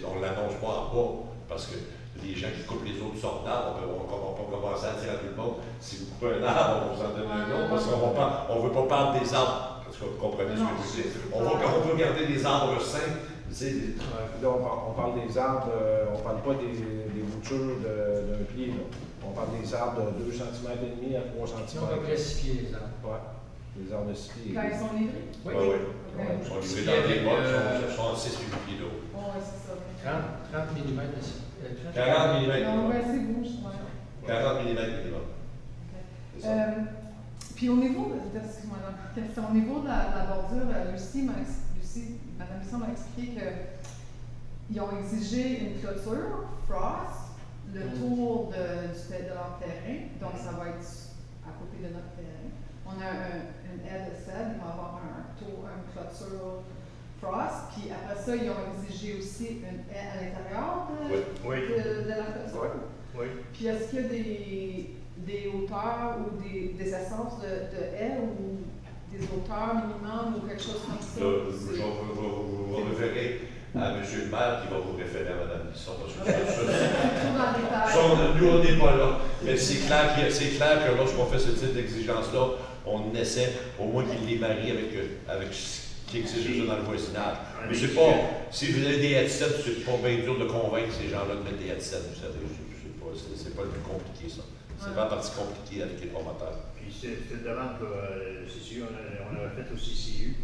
On ne l'annonce pas en bas, parce que les gens qui coupent les autres sortes d'arbres, on va commencer à dire à tout le monde, si vous coupez un arbre, on vous en donne un autre, parce qu'on ne veut pas perdre des arbres. Parce que vous comprenez ce que je veux dire. On veut garder des arbres sains. Là, on parle des arbres, on ne parle pas des boutures d'un pied. Là. On parle des arbres de 2,5 cm à 3 cm. On va près 6 pieds, les arbres. Oui, les arbres de 6 pieds. Quand ils sont livrés? Oui. Ils sont livrés dans des bottes, ils sont en 6 pieds d'eau. Oui, c'est ça. 30 mm. 40 mm. Non, c'est bon, je crois. 40 mm minimum. Puis au niveau de la bordure, Mme Bisson m'a expliqué qu'ils ont exigé une clôture, frost, le tour de leur terrain, donc ça va être à côté de notre terrain. On a une aile de cèdre, il va y avoir une clôture frost, puis après ça, ils ont exigé aussi une aile à l'intérieur de la clôture. Oui. Puis est-ce qu'il y a des hauteurs ou des essences de aile ou des hauteurs minimum ou quelque chose comme ça? Vous référez à M. le maire qui va vous référer à Mme Bisson. Nous, on n'est pas là. Mais c'est clair que lorsqu'on fait ce type d'exigence-là, on essaie au moins qu'il les marie avec ce qui exige dans le voisinage. Mais c'est pas, si vous avez des headsets, c'est pas bien dur de convaincre ces gens-là de mettre des headsets. Vous savez, c'est pas le plus compliqué, ça. C'est pas la partie compliquée avec les promoteurs. Puis c'est une demande pour le CCU, on avait fait au CCU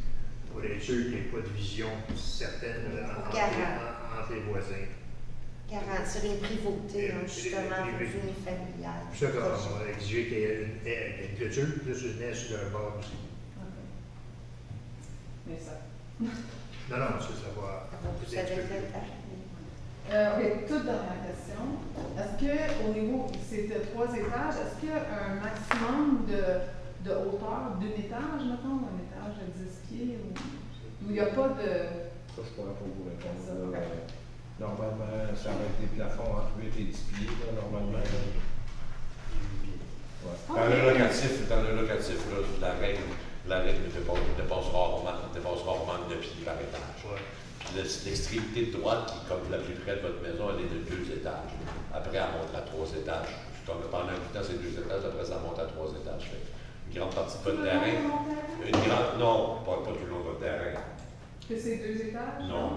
pour être sûr qu'il n'y ait pas de vision certaine entre les voisins. Garantir une privauté, justement, pour une familiale. C'est ça qu'on va exiger qu'il y ait une clôture, plus une aile sur leur bord aussi. Mais ça. Non, ça va. Vous savez que OK, toute dernière question. Est-ce qu'au niveau, c'était 3 étages, est-ce qu'il y a un maximum de hauteur d'un étage, mettons, un étage de 10 pieds, ou il n'y a pas de... Ça, je pourrais pas vous répondre. Normalement, ça va être des plafonds entre 8 et 10 pieds, là, normalement. Dans le locatif, la règle, La règle dépasse rarement 9 pieds par étage. Ouais. L'extrémité de droite, qui est comme la plus près de votre maison, elle est de 2 étages. Après, elle monte à 3 étages. Comme pendant un bout de temps, c'est 2 étages, après, ça monte à 3 étages. Fait une grande partie de votre terrain. Non, pas tout le long de votre terrain. Que c'est 2 étages? Non,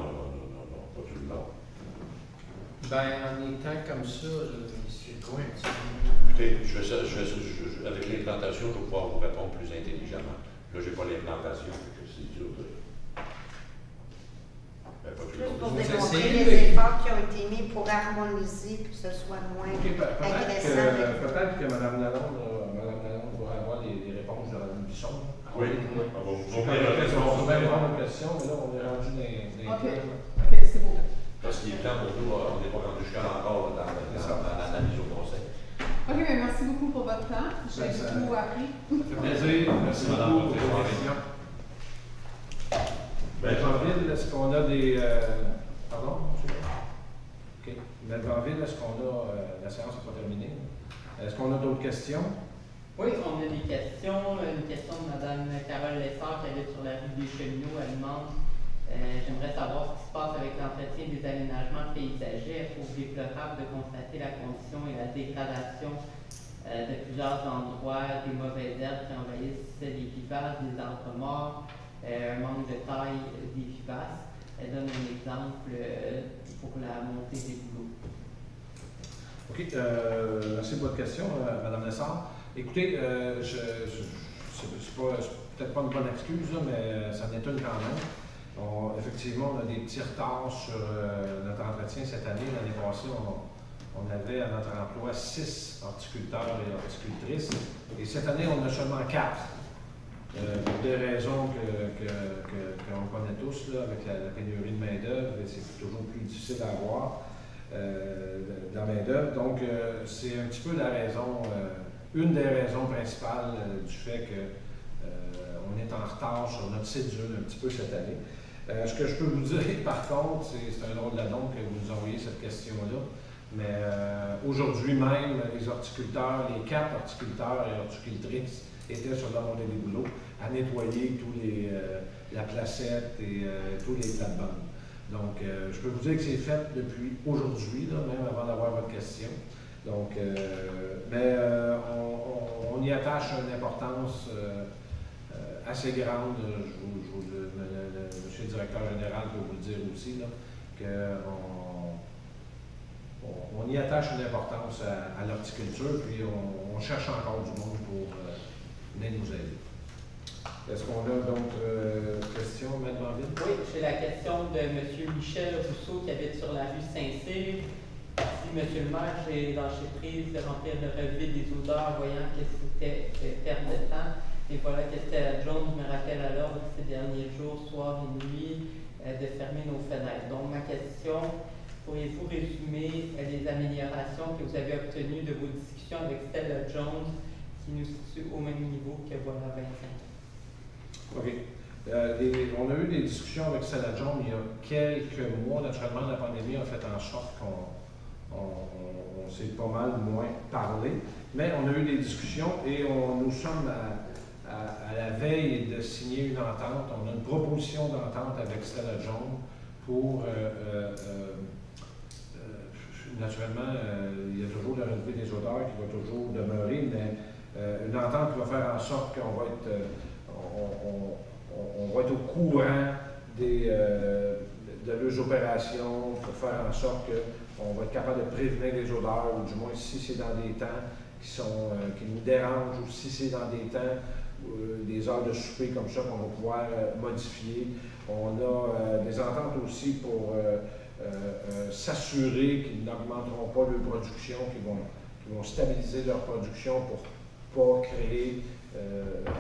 pas tout le long. Ben, en étant comme ça, c'est quoi? Écoutez, avec l'implantation, je vais pouvoir vous répondre plus intelligemment. Là, je n'ai pas l'implantation, c'est dur de. Ben, pas tout le Juste long. pour Vous démontrer essayez, les efforts qui ont été mis pour harmoniser, puis que ce soit moins agressant. Peut-être que Mme Lalonde va avoir les réponses de Mme Bisson. Oui, On va bien répondre aux questions, mais là, on est rendu dans les OK, plans. OK, c'est beau. Parce que les plans, pour nous, on n'est pas rendu jusqu'à encore dans l'analyse au conseil. OK, bien, merci beaucoup pour votre temps. J'ai beaucoup appris. Ça fait plaisir. Merci beaucoup pour vos questions. Melvanville, est-ce qu'on a des... Pardon, monsieur? OK. Melvanville, est-ce qu'on a... la séance n'est pas terminée. Est-ce qu'on a d'autres questions? Oui, on a des questions. Une question de Mme Carole Lessard qui habite sur la rue des Cheminots. Elle demande j'aimerais savoir ce qui se passe avec l'entretien des aménagements paysagers. Elle trouve déplorable de constater la condition et la dégradation de plusieurs endroits, des mauvaises herbes qui envahissent les vivaces, des arbres morts, un manque de taille des vivaces. Elle donne un exemple pour la montée des bouleaux. OK. Merci pour votre question, Mme Lessard. Écoutez, c'est peut-être pas une bonne excuse, là, mais ça en est une quand même. Effectivement, on a des petits retards sur notre entretien cette année. L'année passée, on avait à notre emploi 6 horticulteurs et horticultrices. Et cette année, on a seulement 4. Pour des raisons qu'on connaît tous, là, avec la pénurie de main-d'œuvre, c'est toujours plus difficile à avoir de la main-d'œuvre. Donc, c'est un petit peu la raison, une des raisons principales du fait qu'on est en retard sur notre cédule un petit peu cette année. Ce que je peux vous dire, par contre, c'est un drôle d'annonce que vous nous envoyez cette question-là, mais aujourd'hui même, les horticulteurs, les 4 horticulteurs et horticultrices étaient sur la montée des bouleaux à nettoyer la placette et tous les plates-bandes. Donc, je peux vous dire que c'est fait depuis aujourd'hui, même avant d'avoir votre question. Donc, mais on y attache une importance assez grande, monsieur le directeur général peut vous le dire aussi, qu'on y attache une importance à l'horticulture, puis on cherche encore du monde pour venir nous aider. Est-ce qu'on a d'autres questions, Mme Vanville? Oui, j'ai la question de M. Michel Rousseau qui habite sur la rue Saint-Cyr. Si M. le maire, j'ai lâché prise de remplir le relevé des odeurs, voyant que c'était perte de temps. Et voilà que Stella Jones me rappelle à l'ordre ces derniers jours, soir et nuit, de fermer nos fenêtres. Donc, ma question, pourriez-vous résumer les améliorations que vous avez obtenues de vos discussions avec Stella Jones, qui nous situe au même niveau que voilà 25 ans? OK. On a eu des discussions avec Stella Jones il y a quelques mois. Naturellement, la pandémie a fait en sorte qu'on s'est pas mal moins parlé. Mais on a eu des discussions et nous sommes à la veille de signer une entente. On a une proposition d'entente avec Stella Jones pour, naturellement, il y a toujours le relevé des odeurs qui va toujours demeurer, mais une entente qui va faire en sorte qu'on va être, on va être au courant de leurs opérations pour faire en sorte qu'on va être capable de prévenir les odeurs, ou du moins si c'est dans des temps qui nous dérangent, ou si c'est dans des temps des heures de souper comme ça qu'on va pouvoir modifier. On a des ententes aussi pour s'assurer qu'ils n'augmenteront pas leur production, qu'ils vont stabiliser leur production pour pas créer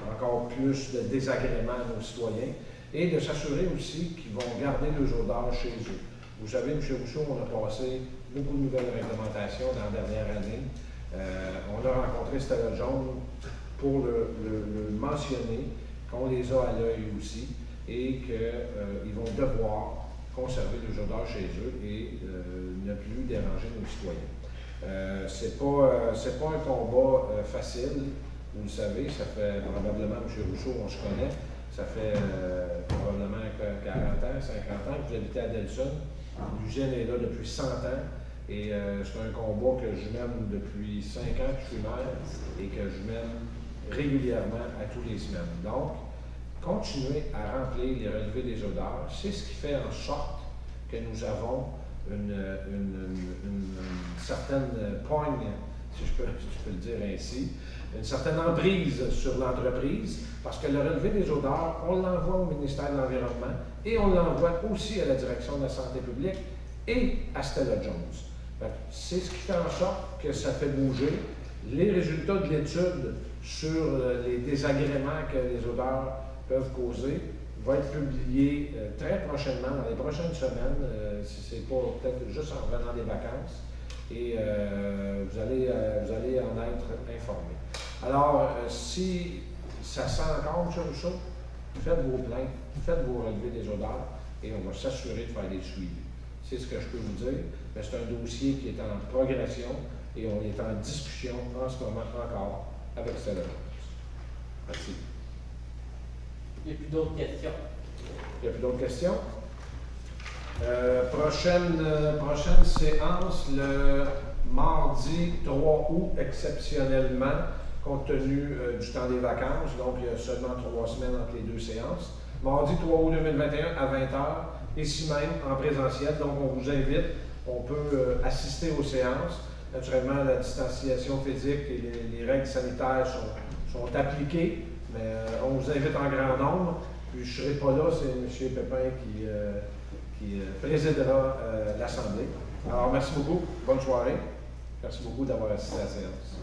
encore plus de désagréments à nos citoyens, et de s'assurer aussi qu'ils vont garder leurs odeurs chez eux. Vous savez, M. Rousseau, on a passé beaucoup de nouvelles réglementations dans la dernière année. On a rencontré Stella Jones pour le mentionner, qu'on les a à l'œil aussi, et qu'ils vont devoir conserver leurs odeurs chez eux et ne plus déranger nos citoyens. C'est pas un combat facile. vous le savez, ça fait probablement, M. Rousseau, on se connaît, ça fait probablement 40 ans, 50 ans que vous habitez à Delson. L'usine est là depuis 100 ans et c'est un combat que je mène depuis 5 ans que je suis maire et que je mène régulièrement à tous les semaines. Donc, continuer à remplir les relevés des odeurs, c'est ce qui fait en sorte que nous avons une certaine poigne, si je peux le dire ainsi, une certaine emprise sur l'entreprise, parce que le relevé des odeurs, on l'envoie au ministère de l'Environnement et on l'envoie aussi à la Direction de la santé publique et à Stella Jones. C'est ce qui fait en sorte que ça fait bouger. Les résultats de l'étude sur les désagréments que les odeurs peuvent causer vont être publiés très prochainement, dans les prochaines semaines, si ce n'est pas peut-être juste en revenant des vacances, et vous allez en être informés. Alors, si ça sent encore, M. Rousseau, faites vos plaintes, faites vos relevés des odeurs, et on va s'assurer de faire des suivis. C'est ce que je peux vous dire, mais c'est un dossier qui est en progression, et on est en discussion en ce moment encore avec Stella Jones. Merci. Il n'y a plus d'autres questions. Il n'y a plus d'autres questions? Prochaine séance, le mardi 3 août, exceptionnellement, compte tenu du temps des vacances, donc il y a seulement 3 semaines entre les deux séances. Mardi 3 août 2021 à 20h, ici même, en présentiel, donc on vous invite, on peut assister aux séances. Naturellement, la distanciation physique et les règles sanitaires sont appliquées, mais on vous invite en grand nombre. Puis je ne serai pas là, c'est M. Pépin qui présidera l'Assemblée. Alors, merci beaucoup. Bonne soirée. Merci beaucoup d'avoir assisté à la séance.